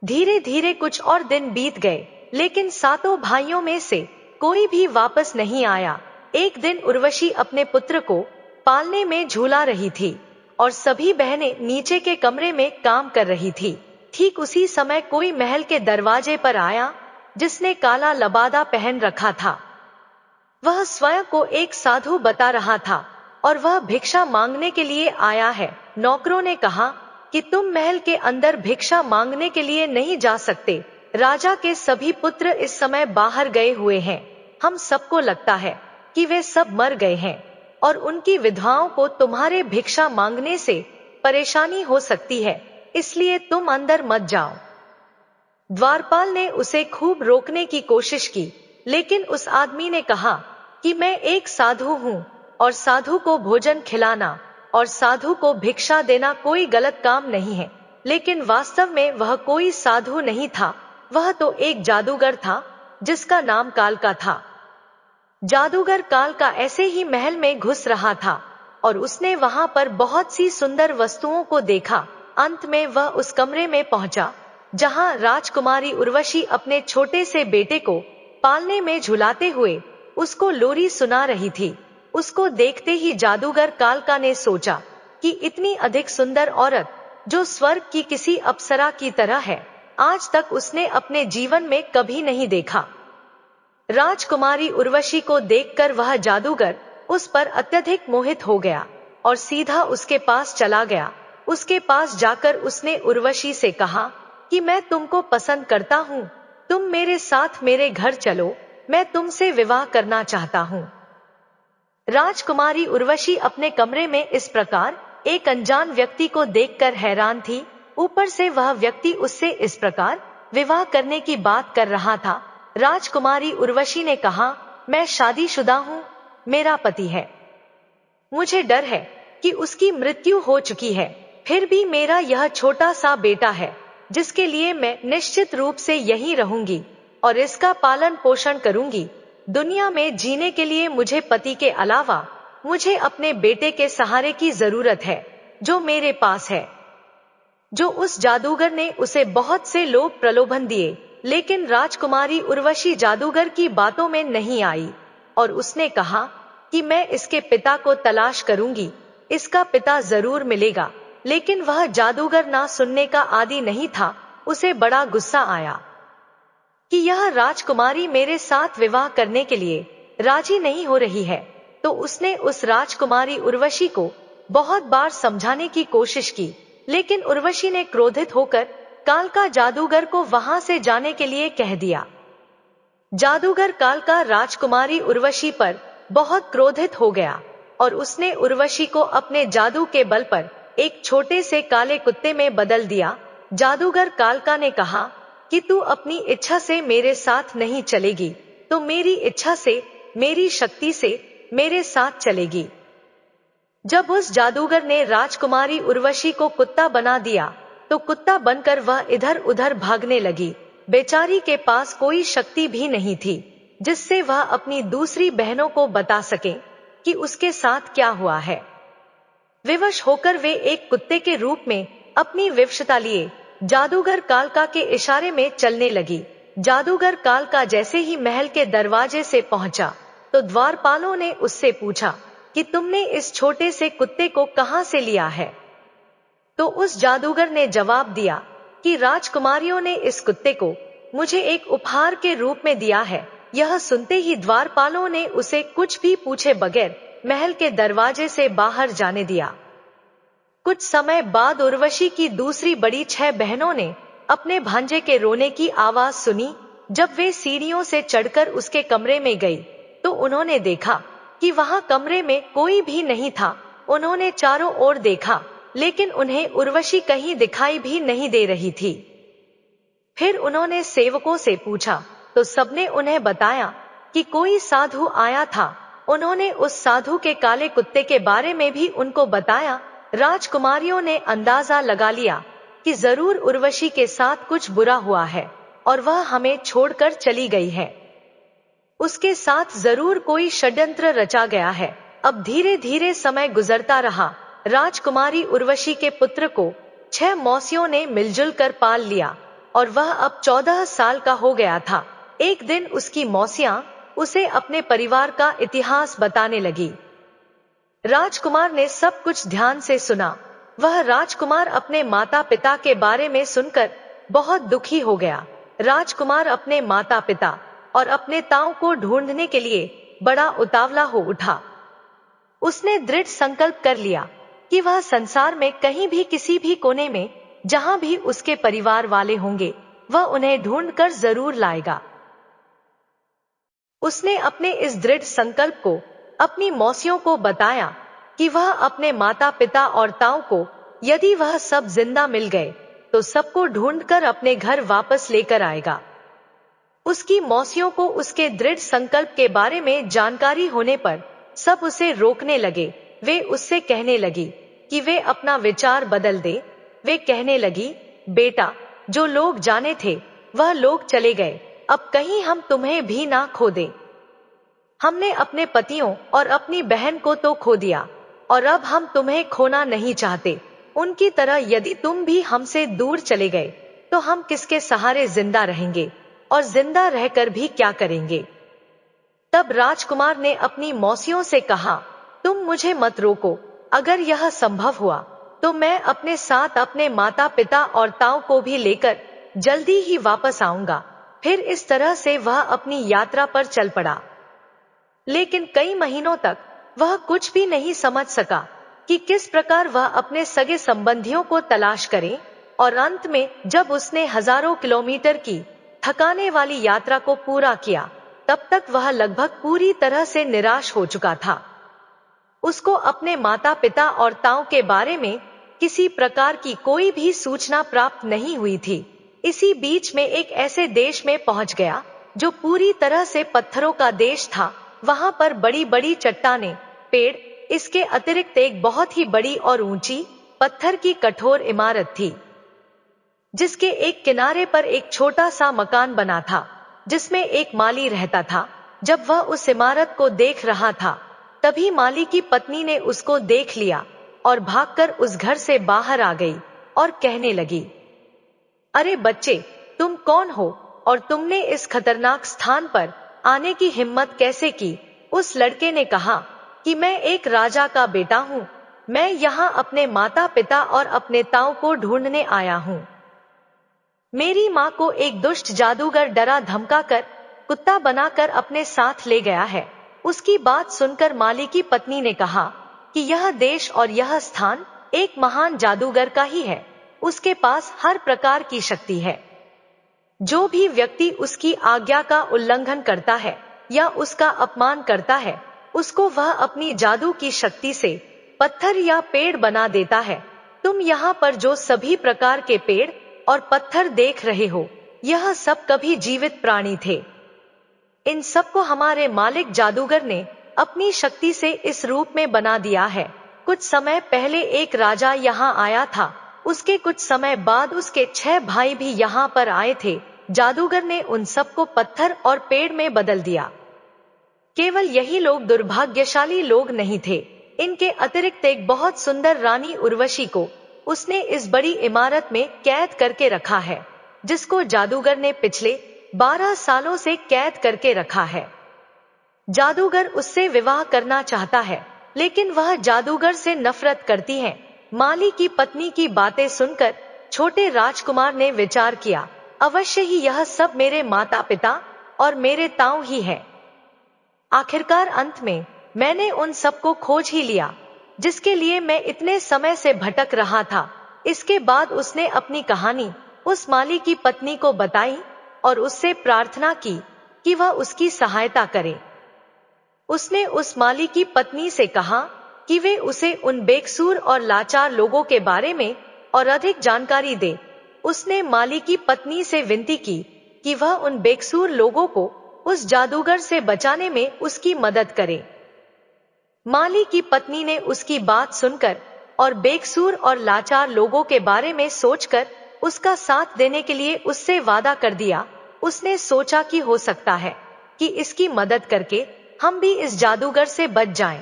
Speaker 1: धीरे धीरे कुछ और दिन बीत गए, लेकिन 7 भाइयों में से कोई भी वापस नहीं आया। एक दिन उर्वशी अपने पुत्र को पालने में झूला रही थी और सभी बहनें नीचे के कमरे में काम कर रही थी। ठीक उसी समय कोई महल के दरवाजे पर आया जिसने काला लबादा पहन रखा था। वह स्वयं को एक साधु बता रहा था और वह भिक्षा मांगने के लिए आया है। नौकरों ने कहा कि तुम महल के अंदर भिक्षा मांगने के लिए नहीं जा सकते। राजा के सभी पुत्र इस समय बाहर गए हुए हैं। हम सबको लगता है कि वे सब मर गए हैं और उनकी विधवाओं को तुम्हारे भिक्षा मांगने से परेशानी हो सकती है, इसलिए तुम अंदर मत जाओ। द्वारपाल ने उसे खूब रोकने की कोशिश की, लेकिन उस आदमी ने कहा कि मैं एक साधु हूँ और साधु को भोजन खिलाना और साधु को भिक्षा देना कोई गलत काम नहीं है। लेकिन वास्तव में वह कोई साधु नहीं था, वह तो एक जादूगर था जिसका नाम कालका था। जादूगर कालका ऐसे ही महल में घुस रहा था और उसने वहां पर बहुत सी सुंदर वस्तुओं को देखा। अंत में वह उस कमरे में पहुंचा जहां राजकुमारी उर्वशी अपने छोटे से बेटे को पालने में झुलाते हुए उसको लोरी सुना रही थी। उसको देखते ही जादूगर कालका ने सोचा कि इतनी अधिक सुंदर औरत जो स्वर्ग की किसी अप्सरा की तरह है, आज तक उसने अपने जीवन में कभी नहीं देखा। राजकुमारी उर्वशी को देखकर वह जादूगर उस पर अत्यधिक मोहित हो गया और सीधा उसके पास चला गया। उसके पास जाकर उसने उर्वशी से कहा कि मैं तुमको पसंद करता हूँ, तुम मेरे साथ मेरे घर चलो, मैं तुमसे विवाह करना चाहता हूँ। राजकुमारी उर्वशी अपने कमरे में इस प्रकार एक अनजान व्यक्ति को देखकर हैरान थी। ऊपर से वह व्यक्ति उससे इस प्रकार विवाह करने की बात कर रहा था। राजकुमारी उर्वशी ने कहा, मैं शादीशुदा हूँ, मेरा पति है। मुझे डर है कि उसकी मृत्यु हो चुकी है, फिर भी मेरा यह छोटा सा बेटा है जिसके लिए मैं निश्चित रूप से यहीं रहूंगी और इसका पालन पोषण करूंगी। दुनिया में जीने के लिए मुझे पति के अलावा मुझे अपने बेटे के सहारे की जरूरत है जो मेरे पास है। जो उस जादूगर ने उसे बहुत से लोभ प्रलोभन दिए, लेकिन राजकुमारी उर्वशी जादूगर की बातों में नहीं आई और उसने कहा कि मैं इसके पिता को तलाश करूंगी, इसका पिता जरूर मिलेगा। लेकिन वह जादूगर ना सुनने का आदी नहीं था। उसे बड़ा गुस्सा आया कि यह राजकुमारी मेरे साथ विवाह करने के लिए राजी नहीं हो रही है। तो उसने उस राजकुमारी उर्वशी को बहुत बार समझाने की कोशिश की, लेकिन उर्वशी ने क्रोधित होकर कालका जादूगर को वहां से जाने के लिए कह दिया। जादूगर कालका राजकुमारी उर्वशी पर बहुत क्रोधित हो गया और उसने उर्वशी को अपने जादू के बल पर एक छोटे से काले कुत्ते में बदल दिया। जादूगर कालका ने कहा कि तू अपनी इच्छा से मेरे साथ नहीं चलेगी, तो मेरी इच्छा से, मेरी शक्ति से मेरे साथ चलेगी। जब उस जादूगर ने राजकुमारी उर्वशी को कुत्ता बना दिया, तो कुत्ता बनकर वह इधर उधर भागने लगी। बेचारी के पास कोई शक्ति भी नहीं थी जिससे वह अपनी दूसरी बहनों को बता सके कि उसके साथ क्या हुआ है। विवश होकर वे एक कुत्ते के रूप में अपनी विवशता लिए जादूगर कालका के इशारे में चलने लगी। जादूगर कालका जैसे ही महल के दरवाजे से पहुंचा, तो द्वारपालों ने उससे पूछा कि तुमने इस छोटे से कुत्ते को कहां से लिया है। तो उस जादूगर ने जवाब दिया कि राजकुमारियों ने इस कुत्ते को मुझे एक उपहार के रूप में दिया है। यह सुनते ही द्वारपालों ने उसे कुछ भी पूछे बगैर महल के दरवाजे से बाहर जाने दिया। कुछ समय बाद उर्वशी की दूसरी बड़ी 6 बहनों ने अपने भांजे के रोने की आवाज सुनी। जब वे सीढ़ियों से चढ़कर उसके कमरे में गई, तो उन्होंने देखा कि वहां कमरे में कोई भी नहीं था। उन्होंने चारों ओर देखा, लेकिन उन्हें उर्वशी कहीं दिखाई भी नहीं दे रही थी। फिर उन्होंने सेवकों से पूछा, तो सबने उन्हें बताया कि कोई साधु आया था। उन्होंने उस साधु के काले कुत्ते के बारे में भी उनको बताया। राजकुमारियों ने अंदाजा लगा लिया कि जरूर उर्वशी के साथ कुछ बुरा हुआ है और वह हमें छोड़कर चली गई है। उसके साथ जरूर कोई षड्यंत्र रचा गया है। अब धीरे धीरे समय गुजरता रहा। राजकुमारी उर्वशी के पुत्र को 6 मौसियों ने मिलजुल कर पाल लिया और वह अब 14 साल का हो गया था। एक दिन उसकी मौसियां उसे अपने परिवार का इतिहास बताने लगी। राजकुमार ने सब कुछ ध्यान से सुना। वह राजकुमार अपने माता पिता के बारे में सुनकर बहुत दुखी हो गया। राजकुमार अपने माता पिता और अपने ताऊ को ढूंढने के लिए बड़ा उतावला हो उठा। उसने दृढ़ संकल्प कर लिया कि वह संसार में कहीं भी किसी भी कोने में जहां भी उसके परिवार वाले होंगे वह उन्हें ढूंढकर जरूर लाएगा। उसने अपने इस दृढ़ संकल्प को अपनी मौसियों को बताया कि वह अपने माता पिता और ताऊ को, यदि वह सब जिंदा मिल गए, तो सबको ढूंढकर अपने घर वापस लेकर आएगा। उसकी मौसियों को उसके दृढ़ संकल्प के बारे में जानकारी होने पर सब उसे रोकने लगे। वे उससे कहने लगी कि वे अपना विचार बदल दे। वे कहने लगी, बेटा, जो लोग जाने थे वह लोग चले गए, अब कहीं हम तुम्हें भी ना खो दें। हमने अपने पतियों और अपनी बहन को तो खो दिया, और अब हम तुम्हें खोना नहीं चाहते। उनकी तरह यदि तुम भी हमसे दूर चले गए तो हम किसके सहारे जिंदा रहेंगे, और जिंदा रहकर भी क्या करेंगे। तब राजकुमार ने अपनी मौसियों से कहा, तुम मुझे मत रोको, अगर यह संभव हुआ तो मैं अपने साथ अपने माता पिता और ताऊ को भी लेकर जल्दी ही वापस आऊंगा। फिर इस तरह से वह अपनी यात्रा पर चल पड़ा। लेकिन कई महीनों तक वह कुछ भी नहीं समझ सका कि किस प्रकार वह अपने सगे संबंधियों को तलाश करे, और अंत में जब उसने हजारों किलोमीटर की थकाने वाली यात्रा को पूरा किया, तब तक वह लगभग पूरी तरह से निराश हो चुका था। उसको अपने माता पिता और ताऊ के बारे में किसी प्रकार की कोई भी सूचना प्राप्त नहीं हुई थी। इसी बीच में एक ऐसे देश में पहुंच गया जो पूरी तरह से पत्थरों का देश था। वहां पर बड़ी बड़ी चट्टानें, पेड़, इसके अतिरिक्त एक बहुत ही बड़ी और ऊंची पत्थर की कठोर इमारत थी, जिसके एक किनारे पर एक छोटा सा मकान बना था, जिसमें एक माली रहता था। जब वह उस इमारत को देख रहा था, तभी माली की पत्नी ने उसको देख लिया और भागकर उस घर से बाहर आ गई और कहने लगी, अरे बच्चे, तुम कौन हो और तुमने इस खतरनाक स्थान पर आने की हिम्मत कैसे की। उस लड़के ने कहा कि मैं एक राजा का बेटा हूं, मैं यहाँ अपने माता पिता और अपने ताऊ को ढूंढने आया हूं। मेरी माँ को एक दुष्ट जादूगर डरा धमकाकर कुत्ता बनाकर अपने साथ ले गया है। उसकी बात सुनकर माली की पत्नी ने कहा कि यह देश और यह स्थान एक महान जादूगर का ही है, उसके पास हर प्रकार की शक्ति है। जो भी व्यक्ति उसकी आज्ञा का उल्लंघन करता है या उसका अपमान करता है, उसको वह अपनी जादू की शक्ति से पत्थर या पेड़ बना देता है। तुम यहाँ पर जो सभी प्रकार के पेड़ और पत्थर देख रहे हो, यह सब कभी जीवित प्राणी थे। इन सबको हमारे मालिक जादूगर ने अपनी शक्ति से इस रूप में बना दिया है। कुछ समय पहले एक राजा यहाँ आया था, उसके कुछ समय बाद उसके 6 भाई भी यहाँ पर आए थे। जादूगर ने उन सबको पत्थर और पेड़ में बदल दिया। केवल यही लोग दुर्भाग्यशाली लोग नहीं थे, इनके अतिरिक्त एक बहुत सुंदर रानी उर्वशी को उसने इस बड़ी इमारत में कैद करके रखा है, जिसको जादूगर ने पिछले 12 सालों से कैद करके रखा है। जादूगर उससे विवाह करना चाहता है, लेकिन वह जादूगर से नफरत करती है। माली की पत्नी की बातें सुनकर छोटे राजकुमार ने विचार किया, अवश्य ही यह सब मेरे माता पिता और मेरे ताऊ ही है। आखिरकार अंत में मैंने उन सबको खोज ही लिया, जिसके लिए मैं इतने समय से भटक रहा था। इसके बाद उसने अपनी कहानी उस माली की पत्नी को बताई और उससे प्रार्थना की कि वह उसकी सहायता करे। उसने उस माली की पत्नी से कहा कि वे उसे उन बेकसूर और लाचार लोगों के बारे में और अधिक जानकारी दे। उसने माली की पत्नी से विनती की कि वह उन बेकसूर लोगों को उस जादूगर से बचाने में उसकी मदद करे। माली की पत्नी ने उसकी बात सुनकर और बेकसूर और लाचार लोगों के बारे में सोचकर उसका साथ देने के लिए उससे वादा कर दिया। उसने सोचा कि हो सकता है कि इसकी मदद करके हम भी इस जादूगर से बच जाएं।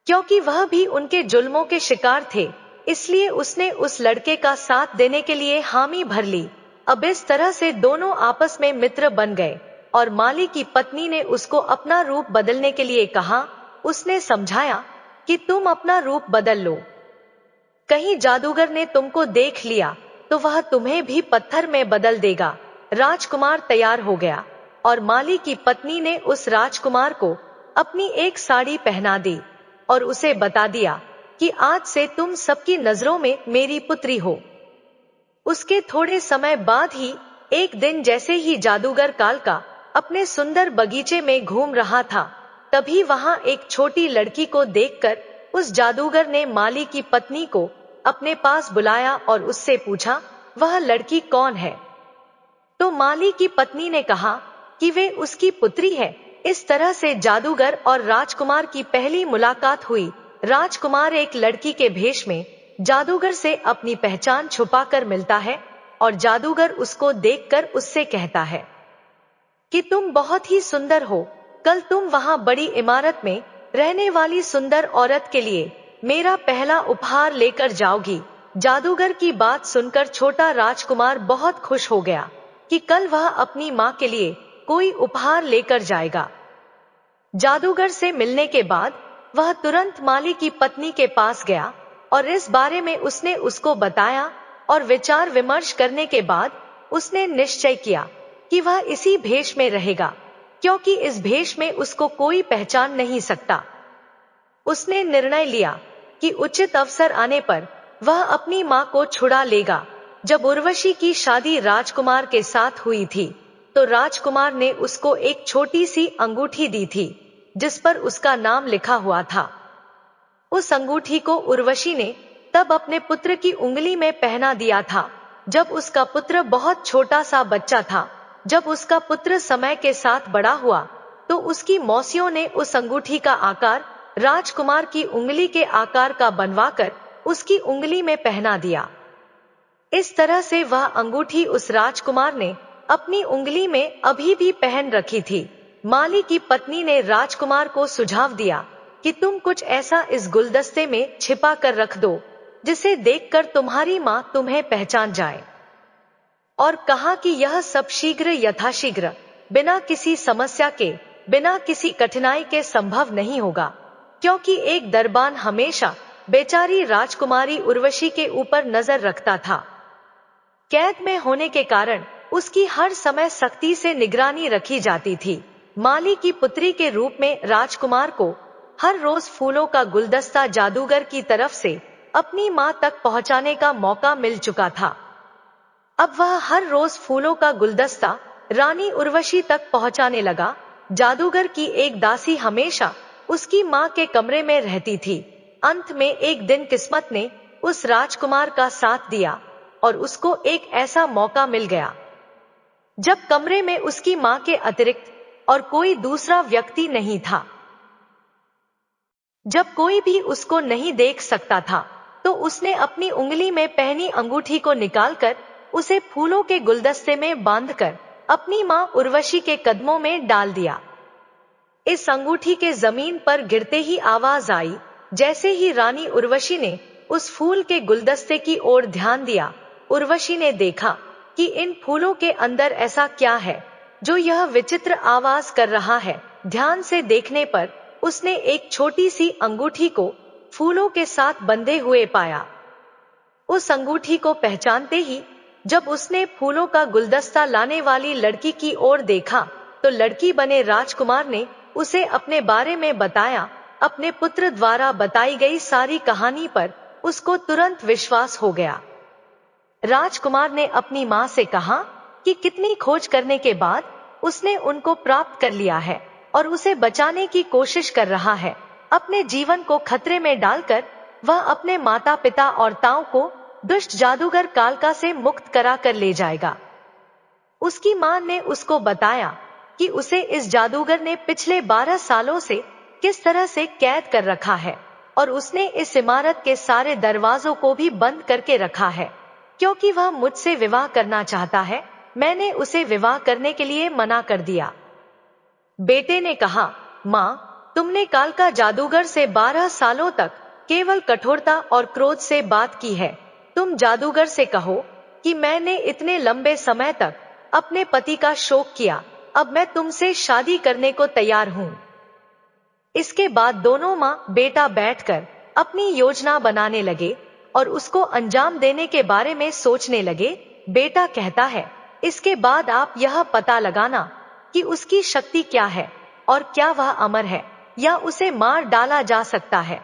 Speaker 1: क्योंकि वह भी उनके जुल्मों के शिकार थे, इसलिए उसने उस लड़के का साथ देने के लिए हामी भर ली। अब इस तरह से दोनों आपस में मित्र बन गए और माली की पत्नी ने उसको अपना रूप बदलने के लिए कहा। उसने समझाया कि तुम अपना रूप बदल लो, कहीं जादूगर ने तुमको देख लिया तो वह तुम्हें भी पत्थर में बदल देगा। राजकुमार तैयार हो गया और माली की पत्नी ने उस राजकुमार को अपनी एक साड़ी पहना दी और उसे बता दिया कि आज से तुम सबकी नजरों में मेरी पुत्री हो। उसके थोड़े समय बाद ही एक दिन जैसे ही जादूगर कालका अपने सुंदर बगीचे में घूम रहा था, तभी वहां एक छोटी लड़की को देखकर उस जादूगर ने माली की पत्नी को अपने पास बुलाया और उससे पूछा, वह लड़की कौन है? तो माली की पत्नी ने कहा कि वे उसकी पुत्री है। इस तरह से जादूगर और राजकुमार की पहली मुलाकात हुई। राजकुमार एक लड़की के भेष में जादूगर से अपनी पहचान छुपाकर मिलता है और जादूगर उसको देखकर उससे कहता है कि तुम बहुत ही सुंदर हो। कल तुम वहां बड़ी इमारत में रहने वाली सुंदर औरत के लिए मेरा पहला उपहार लेकर जाओगी। जादूगर की बात सुनकर छोटा राजकुमार बहुत खुश हो गया कि कल वह अपनी मां के लिए कोई उपहार लेकर जाएगा। जादूगर से मिलने के बाद वह तुरंत माली की पत्नी के पास गया और इस बारे में उसने उसको बताया और विचार विमर्श करने के बाद उसने निश्चय किया कि वह इसी भेष में रहेगा, क्योंकि इस भेष में उसको कोई पहचान नहीं सकता। उसने निर्णय लिया कि उचित अवसर आने पर वह अपनी मां को छुड़ा लेगा। जब उर्वशी की शादी राजकुमार के साथ हुई थी, तो राजकुमार ने उसको एक छोटी सी अंगूठी दी थी जिस पर उसका नाम लिखा हुआ था। उस अंगूठी को उर्वशी ने तब अपने पुत्र की उंगली में पहना दिया था, जब उसका पुत्र बहुत छोटा सा बच्चा था। जब उसका पुत्र समय के साथ बड़ा हुआ, तो उसकी मौसियों ने उस अंगूठी का आकार राजकुमार की उंगली के आकार का बनवाकर उसकी उंगली में पहना दिया। इस तरह से वह अंगूठी उस राजकुमार ने अपनी उंगली में अभी भी पहन रखी थी। माली की पत्नी ने राजकुमार को सुझाव दिया कि तुम कुछ ऐसा इस गुलदस्ते में छिपा कर रख दो जिसे देखकर तुम्हारी मां तुम्हें पहचान जाए, और कहा कि यह सब शीघ्र यथाशीघ्र, बिना किसी समस्या के, बिना किसी कठिनाई के संभव नहीं होगा, क्योंकि एक दरबान हमेशा बेचारी राजकुमारी उर्वशी के ऊपर नजर रखता था। कैद में होने के कारण उसकी हर समय सख्ती से निगरानी रखी जाती थी। माली की पुत्री के रूप में राजकुमार को हर रोज फूलों का गुलदस्ता जादूगर की तरफ से अपनी मां तक पहुंचाने का मौका मिल चुका था। अब वह हर रोज फूलों का गुलदस्ता रानी उर्वशी तक पहुंचाने लगा। जादूगर की एक दासी हमेशा उसकी मां के कमरे में रहती थी। अंत में एक दिन किस्मत ने उस राजकुमार का साथ दिया और उसको एक ऐसा मौका मिल गया जब कमरे में उसकी मां के अतिरिक्त और कोई दूसरा व्यक्ति नहीं था। जब कोई भी उसको नहीं देख सकता था, तो उसने अपनी उंगली में पहनी अंगूठी को निकालकर उसे फूलों के गुलदस्ते में बांधकर अपनी मां उर्वशी के कदमों में डाल दिया। इस अंगूठी के जमीन पर गिरते ही आवाज आई। जैसे ही रानी उर्वशी ने उस फूल के गुलदस्ते की ओर ध्यान दिया, उर्वशी ने देखा कि इन फूलों के अंदर ऐसा क्या है जो यह विचित्र आवाज कर रहा है। ध्यान से देखने पर उसने एक छोटी सी अंगूठी को फूलों के साथ बंधे हुए पाया। उस अंगूठी को पहचानते ही जब उसने फूलों का गुलदस्ता लाने वाली लड़की की ओर देखा, तो लड़की बने राजकुमार ने उसे अपने बारे में बताया। अपने पुत्र द्वारा बताई गई सारी कहानी पर उसको तुरंत विश्वास हो गया। राजकुमार ने अपनी मां से कहा कि कितनी खोज करने के बाद उसने उनको प्राप्त कर लिया है और उसे बचाने की कोशिश कर रहा है। अपने जीवन को खतरे में डालकर वह अपने माता पिता और ताऊ को दुष्ट जादूगर कालका से मुक्त करा कर ले जाएगा। उसकी मां ने उसको बताया कि उसे इस जादूगर ने पिछले 12 सालों से किस तरह से कैद कर रखा है और उसने इस इमारत के सारे दरवाजों को भी बंद करके रखा है, क्योंकि वह मुझसे विवाह करना चाहता है। मैंने उसे विवाह करने के लिए मना कर दिया। बेटे ने कहा, मां, तुमने कालका जादूगर से 12 सालों तक केवल कठोरता और क्रोध से बात की है। तुम जादूगर से कहो कि मैंने इतने लंबे समय तक अपने पति का शोक किया, अब मैं तुमसे शादी करने को तैयार हूं। इसके बाद दोनों मां बेटा बैठकर अपनी योजना बनाने लगे और उसको अंजाम देने के बारे में सोचने लगे। बेटा कहता है, इसके बाद आप यह पता लगाना कि उसकी शक्ति क्या है और क्या वह अमर है या उसे मार डाला जा सकता है।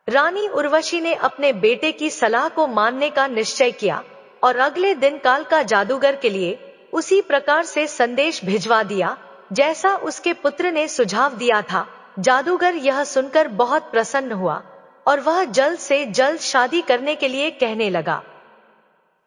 Speaker 1: रानी उर्वशी ने अपने बेटे की सलाह को मानने का निश्चय किया और अगले दिन काल का जादूगर के लिए उसी प्रकार से संदेश भिजवा दिया जैसा उसके पुत्र ने सुझाव दिया था। जादूगर यह सुनकर बहुत प्रसन्न हुआ और वह जल्द से जल्द शादी करने के लिए कहने लगा।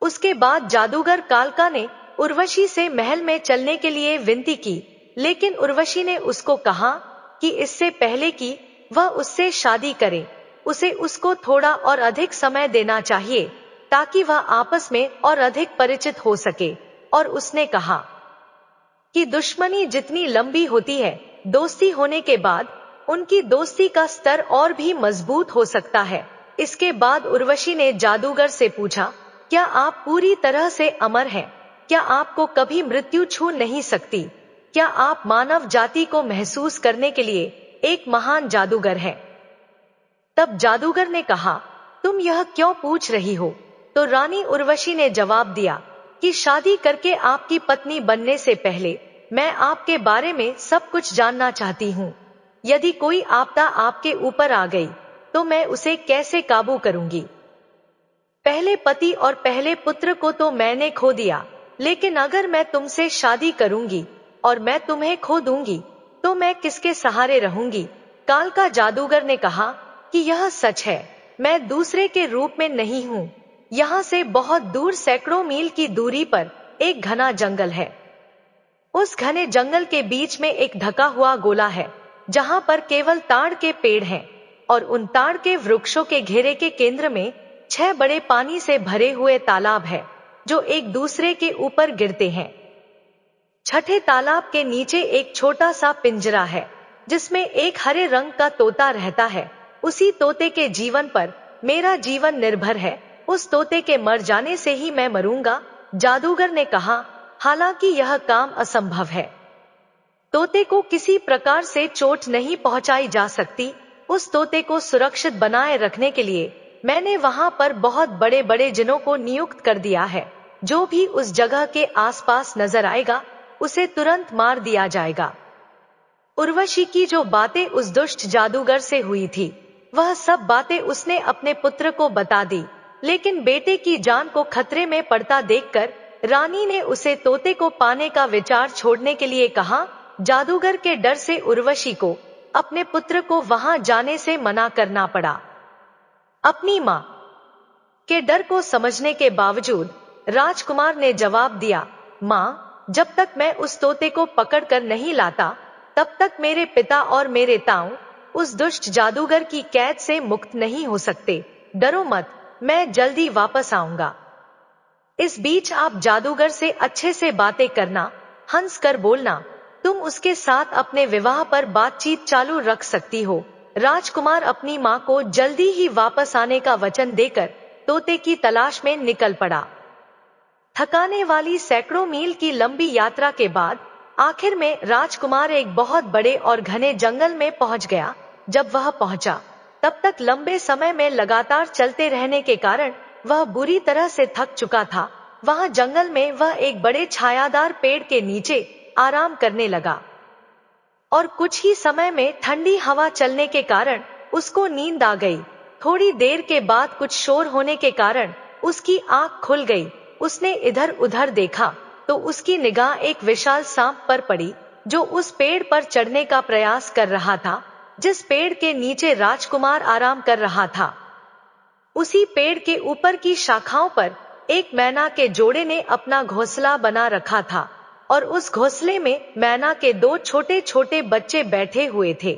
Speaker 1: उसके बाद जादूगर कालका ने उर्वशी से महल में चलने के लिए विनती की, लेकिन उर्वशी ने उसको कहा कि इससे पहले कि वह उससे शादी करे, उसे उसको थोड़ा और अधिक समय देना चाहिए ताकि वह आपस में और अधिक परिचित हो सके। और उसने कहा कि दुश्मनी जितनी लंबी होती है, दोस्ती होने के बाद उनकी दोस्ती का स्तर और भी मजबूत हो सकता है। इसके बाद उर्वशी ने जादूगर से पूछा, क्या आप पूरी तरह से अमर हैं? क्या आपको कभी मृत्यु छू नहीं सकती? क्या आप मानव जाति को महसूस करने के लिए एक महान जादूगर हैं? तब जादूगर ने कहा, तुम यह क्यों पूछ रही हो? तो रानी उर्वशी ने जवाब दिया कि शादी करके आपकी पत्नी बनने से पहले मैं आपके बारे में सब कुछ जानना चाहती हूँ। यदि कोई आपदा आपके ऊपर आ गई तो मैं उसे कैसे काबू करूंगी? पहले पति और पहले पुत्र को तो मैंने खो दिया, लेकिन अगर मैं तुमसे शादी करूंगी और मैं तुम्हें खो दूंगी तो मैं किसके सहारे रहूंगी? काल का जादूगर ने कहा कि यह सच है, मैं दूसरे के रूप में नहीं हूँ। यहाँ से बहुत दूर सैकड़ों मील की दूरी पर एक घना जंगल है। उस घने जंगल के बीच में एक ढका हुआ गोला है जहाँ पर केवल ताड़ के पेड़ हैं और उन ताड़ के वृक्षों के घेरे के केंद्र में 6 बड़े पानी से भरे हुए तालाब है जो एक दूसरे के ऊपर गिरते हैं। छठे तालाब के नीचे एक छोटा सा पिंजरा है जिसमें एक हरे रंग का तोता रहता है। उसी तोते के जीवन पर मेरा जीवन निर्भर है। उस तोते के मर जाने से ही मैं मरूंगा। जादूगर ने कहा, हालांकि यह काम असंभव है। तोते को किसी प्रकार से चोट नहीं पहुंचाई जा सकती। उस तोते को सुरक्षित बनाए रखने के लिए मैंने वहां पर बहुत बड़े बड़े जिनों को नियुक्त कर दिया है। जो भी उस जगह के आसपास नजर आएगा उसे तुरंत मार दिया जाएगा। उर्वशी की जो बातें उस दुष्ट जादूगर से हुई थी, वह सब बातें उसने अपने पुत्र को बता दी, लेकिन बेटे की जान को खतरे में पड़ता देखकर रानी ने उसे तोते को पाने का विचार छोड़ने के लिए कहा। जादूगर के डर से उर्वशी को अपने पुत्र को वहां जाने से मना करना पड़ा। अपनी मां के डर को समझने के बावजूद राजकुमार ने जवाब दिया, मां, जब तक मैं उस तोते को पकड़कर नहीं लाता तब तक मेरे पिता और मेरे ताऊ उस दुष्ट जादूगर की कैद से मुक्त नहीं हो सकते। डरो मत, मैं जल्दी वापस आऊंगा। इस बीच आप जादूगर से अच्छे से बातें करना, हंस कर बोलना। तुम उसके साथ अपने विवाह पर बातचीत चालू रख सकती हो। राजकुमार अपनी मां को जल्दी ही वापस आने का वचन देकर तोते की तलाश में निकल पड़ा। थकाने वाली सैकड़ों मील की लंबी यात्रा के बाद आखिर में राजकुमार एक बहुत बड़े और घने जंगल में पहुंच गया। जब वह पहुंचा तब तक लंबे समय में लगातार चलते रहने के कारण वह बुरी तरह से थक चुका था। वहां जंगल में वह एक बड़े छायादार पेड़ के नीचे आराम करने लगा और कुछ ही समय में ठंडी हवा चलने के कारण उसको नींद आ गई। थोड़ी देर के बाद कुछ शोर होने के कारण उसकी आंख खुल गई। उसने इधर उधर देखा तो उसकी निगाह एक विशाल सांप पर पड़ी जो उस पेड़ पर चढ़ने का प्रयास कर रहा था जिस पेड़ के नीचे राजकुमार आराम कर रहा था। उसी पेड़ के ऊपर की शाखाओं पर एक मैना के जोड़े ने अपना घोंसला बना रखा था और उस घोंसले में मैना के 2 छोटे छोटे बच्चे बैठे हुए थे।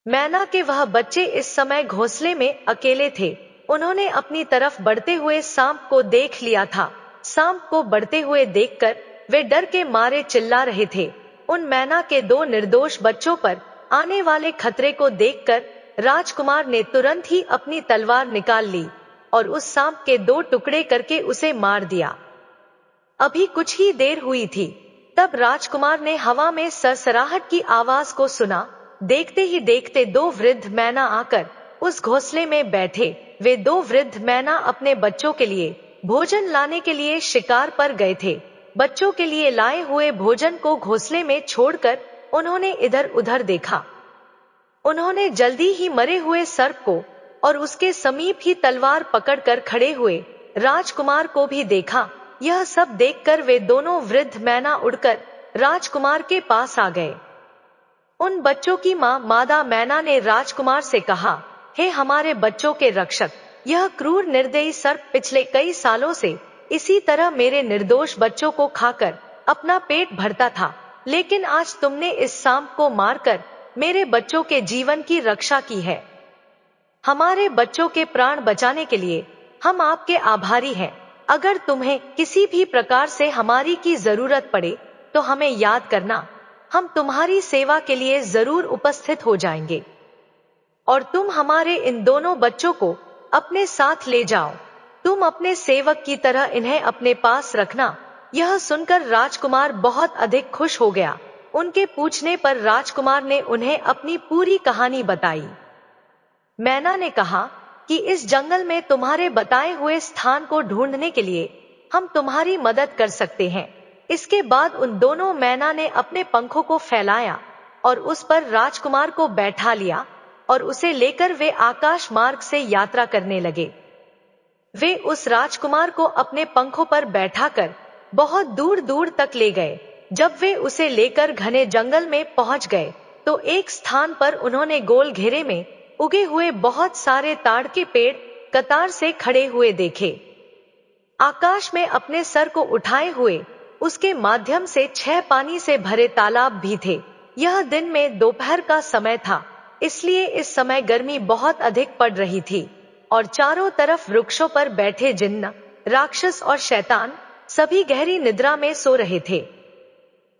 Speaker 1: मैना के वह बच्चे इस समय घोंसले में अकेले थे। उन्होंने अपनी तरफ बढ़ते हुए सांप को देख लिया था। सांप को बढ़ते हुए देखकर वे डर के मारे चिल्ला रहे थे। उन मैना के 2 निर्दोष बच्चों पर आने वाले खतरे को देखकर राजकुमार ने तुरंत ही अपनी तलवार निकाल ली और उस सांप के 2 टुकड़े करके उसे मार दिया। अभी कुछ ही देर हुई थी तब राजकुमार ने हवा में सरसराहट की आवाज को सुना। देखते ही देखते 2 वृद्ध मैना आकर उस घोंसले में बैठे। वे 2 वृद्ध मैना अपने बच्चों के लिए भोजन लाने के लिए शिकार पर गए थे। बच्चों के लिए लाए हुए भोजन को घोंसले में छोड़कर उन्होंने इधर उधर देखा। उन्होंने जल्दी ही मरे हुए सर्प को और उसके समीप ही तलवार पकड़कर खड़े हुए राजकुमार को भी देखा। यह सब देखकर वे दोनों वृद्ध मैना उड़कर राजकुमार के पास आ गए। उन बच्चों की मां मादा मैना ने राजकुमार से कहा, हे हमारे बच्चों के रक्षक, यह क्रूर निर्दयी सर्प पिछले कई सालों से इसी तरह मेरे निर्दोष बच्चों को खाकर अपना पेट भरता था, लेकिन आज तुमने इस सांप को मारकर मेरे बच्चों के जीवन की रक्षा की है। हमारे बच्चों के प्राण बचाने के लिए हम आपके आभारी हैं। अगर तुम्हें किसी भी प्रकार से हमारी की जरूरत पड़े तो हमें याद करना, हम तुम्हारी सेवा के लिए जरूर उपस्थित हो जाएंगे। और तुम हमारे इन दोनों बच्चों को अपने साथ ले जाओ। तुम अपने सेवक की तरह इन्हें अपने पास रखना। यह सुनकर राजकुमार बहुत अधिक खुश हो गया। उनके पूछने पर राजकुमार ने उन्हें अपनी पूरी कहानी बताई। मैना ने कहा कि इस जंगल में तुम्हारे बताए हुए स्थान को ढूंढने के लिए हम तुम्हारी मदद कर सकते हैं। इसके बाद उन दोनों मैना ने अपने पंखों को फैलाया और उस पर राजकुमार को बैठा लिया और उसे लेकर वे आकाश मार्ग से यात्रा करने लगे। वे उस राजकुमार को अपने पंखों पर बैठाकर बहुत दूर दूर तक ले गए। जब वे उसे लेकर घने जंगल में पहुंच गए तो एक स्थान पर उन्होंने गोल घेरे में उगे हुए बहुत सारे ताड़ के पेड़ कतार से खड़े हुए देखे। आकाश में अपने सर को उठाए हुए उसके माध्यम से 6 पानी से भरे तालाब भी थे। यह दिन में दोपहर का समय था, इसलिए इस समय गर्मी बहुत अधिक पड़ रही थी और चारों तरफ वृक्षों पर बैठे जिन्न, राक्षस और शैतान सभी गहरी निद्रा में सो रहे थे।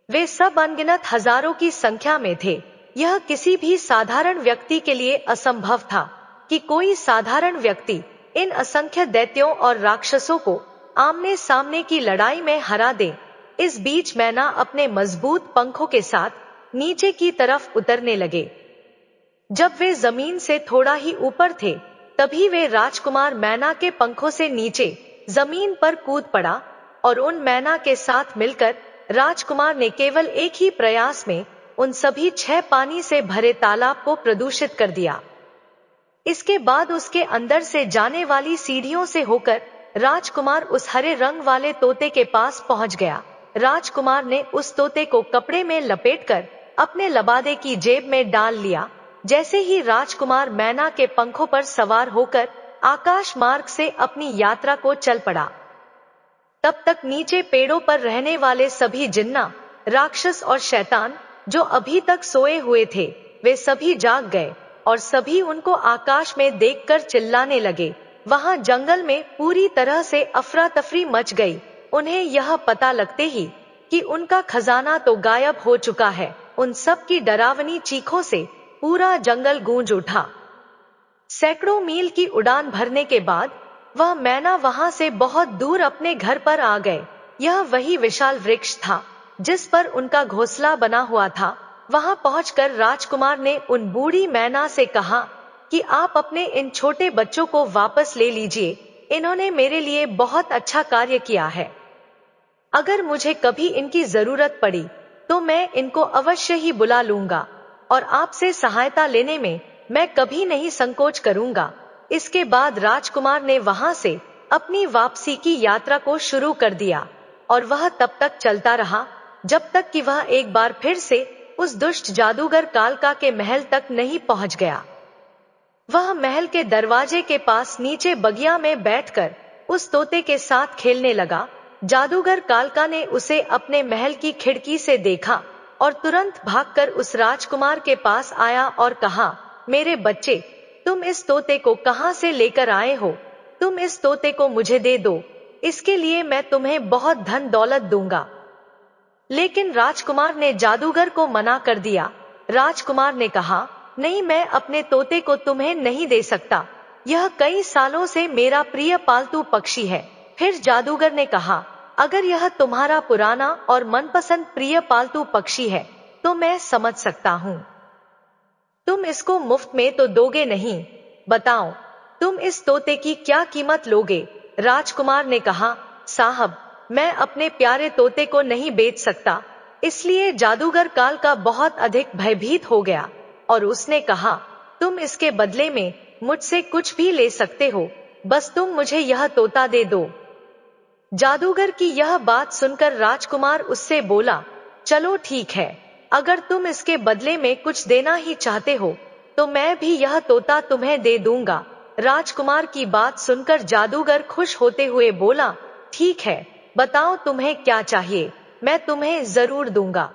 Speaker 1: वे सब अनगिनत हजारों की संख्या में थे। यह किसी भी साधारण व्यक्ति के लिए असंभव था कि कोई साधारण व्यक्ति इन असंख्य दैत्यों और राक्षसों को आमने सामने की लड़ाई में हरा दे। इस बीच मैना अपने मजबूत पंखों के साथ नीचे की तरफ उतरने लगे। जब वे जमीन से थोड़ा ही ऊपर थे तभी वे राजकुमार मैना के पंखों से नीचे जमीन पर कूद पड़ा और उन मैना के साथ मिलकर राजकुमार ने केवल एक ही प्रयास में उन सभी 6 पानी से भरे तालाब को प्रदूषित कर दिया। इसके बाद उसके अंदर से जाने वाली सीढ़ियों से होकर राजकुमार उस हरे रंग वाले तोते के पास पहुंच गया। राजकुमार ने उस तोते को कपड़े में लपेटकर अपने लबादे की जेब में डाल लिया। जैसे ही राजकुमार मैना के पंखों पर सवार होकर आकाश मार्ग से अपनी यात्रा को चल पड़ा, तब तक नीचे पेड़ों पर रहने वाले सभी जिन्ना, राक्षस और शैतान जो अभी तक सोए हुए थे, वे सभी जाग गए और सभी उनको आकाश में देखकर चिल्लाने लगे। वहां जंगल में पूरी तरह से अफरा तफरी मच गई। उन्हें यह पता लगते ही कि उनका खजाना तो गायब हो चुका है, उन सब की डरावनी चीखों से पूरा जंगल गूंज उठा। सैकड़ों मील की उड़ान भरने के बाद वह मैना वहां से बहुत दूर अपने घर पर आ गए। यह वही विशाल वृक्ष था जिस पर उनका घोंसला बना हुआ था। वहां पहुंचकर राजकुमार ने उन बूढ़ी मैना से कहा कि आप अपने इन छोटे बच्चों को वापस ले लीजिए, इन्होंने मेरे लिए बहुत अच्छा कार्य किया है। अगर मुझे कभी इनकी जरूरत पड़ी तो मैं इनको अवश्य ही बुला लूंगा और आपसे सहायता लेने में मैं कभी नहीं संकोच करूंगा। इसके बाद राजकुमार ने वहां से अपनी वापसी की यात्रा को शुरू कर दिया और वह तब तक चलता रहा जब तक कि वह एक बार फिर से उस दुष्ट जादूगर कालका के महल तक नहीं पहुंच गया। वह महल के दरवाजे के पास नीचे बगिया में बैठकर उस तोते के साथ खेलने लगा। जादूगर कालका ने उसे अपने महल की खिड़की से देखा और तुरंत भागकर उस राजकुमार के पास आया और कहा, मेरे बच्चे, तुम इस तोते को कहां से लेकर आए हो? तुम इस तोते को मुझे दे दो, इसके लिए मैं तुम्हें बहुत धन दौलत दूंगा। लेकिन राजकुमार ने जादूगर को मना कर दिया। राजकुमार ने कहा, नहीं, मैं अपने तोते को तुम्हें नहीं दे सकता, यह कई सालों से मेरा प्रिय पालतू पक्षी है। फिर जादूगर ने कहा, अगर यह तुम्हारा पुराना और मनपसंद प्रिय पालतू पक्षी है तो मैं समझ सकता हूँ, तुम इसको मुफ्त में तो दोगे नहीं। बताओ, तुम इस तोते की क्या कीमत लोगे? राजकुमार ने कहा, साहब, मैं अपने प्यारे तोते को नहीं बेच सकता। इसलिए जादूगर कालका बहुत अधिक भयभीत हो गया। और उसने कहा, तुम इसके बदले में मुझसे कुछ भी ले सकते हो, बस तुम मुझे यह तोता दे दो। जादूगर की यह बात सुनकर राजकुमार उससे बोला, चलो ठीक है, अगर तुम इसके बदले में कुछ देना ही चाहते हो तो मैं भी यह तोता तुम्हें दे दूंगा। राजकुमार की बात सुनकर जादूगर खुश होते हुए बोला, ठीक है, बताओ तुम्हें क्या चाहिए, मैं तुम्हें जरूर दूंगा।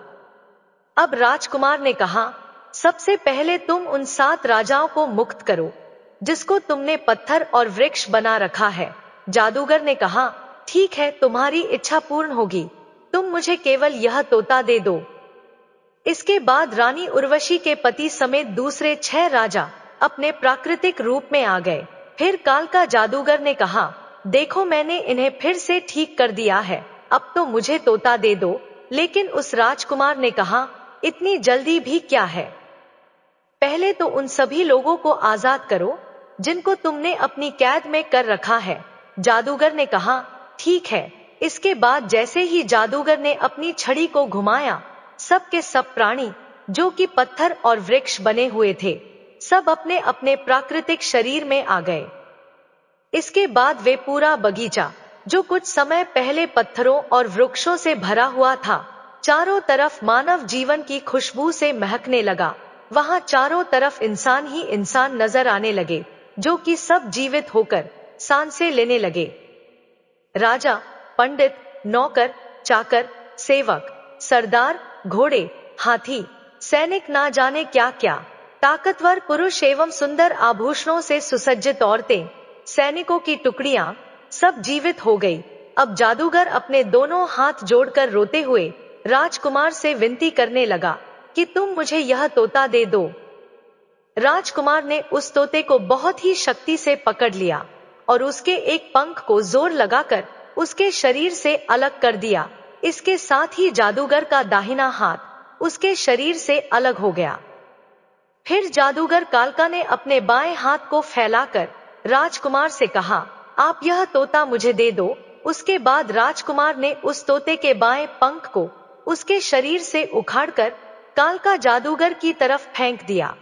Speaker 1: अब राजकुमार ने कहा, सबसे पहले तुम उन 7 राजाओं को मुक्त करो जिसको तुमने पत्थर और वृक्ष बना रखा है। जादूगर ने कहा, ठीक है, तुम्हारी इच्छा पूर्ण होगी, तुम मुझे केवल यह तोता दे दो। इसके बाद रानी उर्वशी के पति समेत दूसरे 6 राजा अपने प्राकृतिक रूप में आ गए। फिर काल का जादूगर ने कहा, देखो मैंने इन्हें फिर से ठीक कर दिया है, अब तो मुझे तोता दे दो। लेकिन उस राजकुमार ने कहा, इतनी जल्दी भी क्या है, पहले तो उन सभी लोगों को आजाद करो जिनको तुमने अपनी कैद में कर रखा है। जादूगर ने कहा, ठीक है। इसके बाद जैसे ही जादूगर ने अपनी छड़ी को घुमाया, सब के सब प्राणी जो कि पत्थर और वृक्ष बने हुए थे, सब अपने अपने प्राकृतिक शरीर में आ गए। इसके बाद वे पूरा बगीचा जो कुछ समय पहले पत्थरों और वृक्षों से भरा हुआ था, चारों तरफ मानव जीवन की खुशबू से महकने लगा। वहां चारों तरफ इंसान ही इंसान नजर आने लगे जो कि सब जीवित होकर सांसें लेने लगे। राजा, पंडित, नौकर, चाकर, सेवक, सरदार, घोड़े, हाथी, सैनिक, ना जाने क्या क्या, ताकतवर पुरुष एवं सुंदर आभूषणों से सुसज्जित औरतें, सैनिकों की टुकड़ियां, सब जीवित हो गई। अब जादूगर अपने दोनों हाथ जोड़कर रोते हुए राजकुमार से विनती करने लगा कि तुम मुझे यह तोता दे दो। राजकुमार ने उस तोते को बहुत ही शक्ति से पकड़ लिया और उसके एक पंख को जोर लगाकर उसके शरीर से अलग कर दिया। इसके साथ ही जादूगर का दाहिना हाथ उसके शरीर से अलग हो गया। फिर जादूगर कालका ने अपने बाएं हाथ को फैलाकर राजकुमार से कहा, आप यह तोता मुझे दे दो। उसके बाद राजकुमार ने उस तोते के बाएं पंख को उसके शरीर से उखाड़कर कालका जादूगर की तरफ फेंक दिया,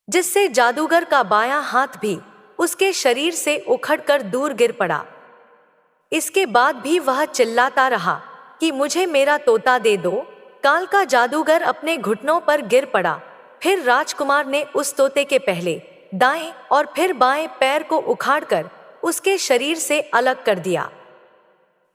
Speaker 1: जिससे जादूगर का बायां हाथ भी उसके शरीर से उखड़कर दूर गिर पड़ा। इसके बाद भी वह चिल्लाता रहा कि मुझे मेरा तोता दे दो। काल का जादूगर अपने घुटनों पर गिर पड़ा। फिर राजकुमार ने उस तोते के पहले दाएं और फिर बाएं पैर को उखाड़कर उसके शरीर से अलग कर दिया।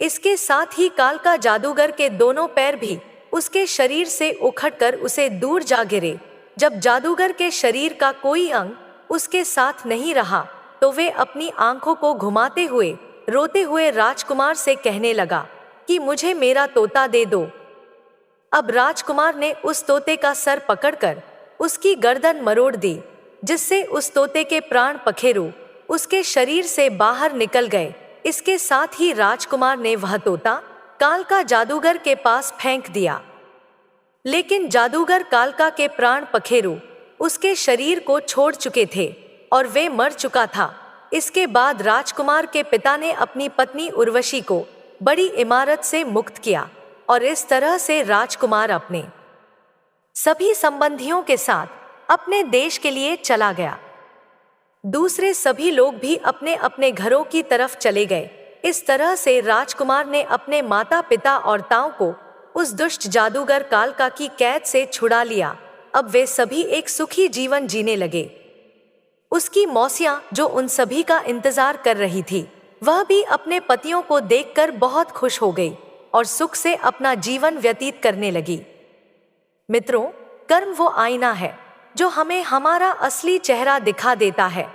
Speaker 1: इसके साथ ही काल का जादूगर के दोनों पैर भी उसके शरीर से उखड़कर उसे दूर जा गिरे। जब जादूगर के शरीर का कोई अंग उसके साथ नहीं रहा तो वे अपनी आंखों को घुमाते हुए रोते हुए राजकुमार से कहने लगा कि मुझे मेरा तोता दे दो। अब राजकुमार ने उस तोते का सर पकड़कर उसकी गर्दन मरोड़ दी, जिससे उस तोते के प्राण पखेरु उसके शरीर से बाहर निकल गए। इसके साथ ही राजकुमार ने वह तोता कालका जादूगर के पास फेंक दिया, लेकिन जादूगर कालका के प्राण पखेरु उसके शरीर को छोड़ चुके थे और वे मर चुका था। इसके बाद राजकुमार के पिता ने अपनी पत्नी उर्वशी को बड़ी इमारत से मुक्त किया और इस तरह से राजकुमार अपने सभी संबंधियों के साथ अपने देश के लिए चला गया। दूसरे सभी लोग भी अपने अपने घरों की तरफ चले गए। इस तरह से राजकुमार ने अपने माता पिता और ताऊ को उस दुष्ट जादूगर कालका की कैद से छुड़ा लिया। अब वे सभी एक सुखी जीवन जीने लगे। उसकी मौसियां जो उन सभी का इंतजार कर रही थी, वह भी अपने पतियों को देखकर बहुत खुश हो गई और सुख से अपना जीवन व्यतीत करने लगी। मित्रों, कर्म वो आईना है जो हमें हमारा असली चेहरा दिखा देता है,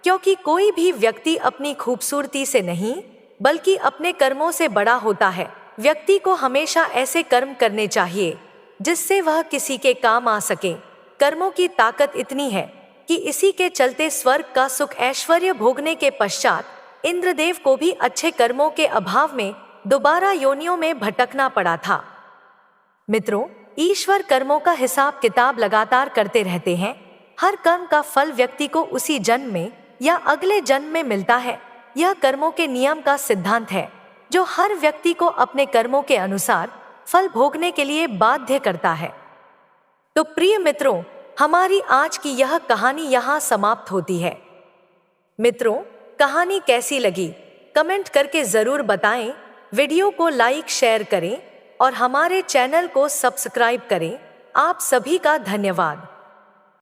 Speaker 1: क्योंकि कोई भी व्यक्ति अपनी खूबसूरती से नहीं बल्कि अपने कर्मों से बड़ा होता है। व्यक्ति को हमेशा ऐसे कर्म करने चाहिए जिससे वह किसी के काम आ सके। कर्मों की ताकत इतनी है कि इसी के चलते स्वर्ग का सुख ऐश्वर्य भोगने के पश्चात इंद्रदेव को भी अच्छे कर्मों के अभाव में दोबारा योनियों में भटकना पड़ा था। मित्रों, ईश्वर कर्मों का हिसाब किताब लगातार करते रहते हैं। हर कर्म का फल व्यक्ति को उसी जन्म में या अगले जन्म में मिलता है। यह कर्मों के नियम का सिद्धांत है जो हर व्यक्ति को अपने कर्मों के अनुसार फल भोगने के लिए बाध्य करता है। तो प्रिय मित्रों, हमारी आज की यह कहानी यहाँ समाप्त होती है। मित्रों, कहानी कैसी लगी कमेंट करके जरूर बताएं। वीडियो को लाइक शेयर करें और हमारे चैनल को सब्सक्राइब करें। आप सभी का धन्यवाद।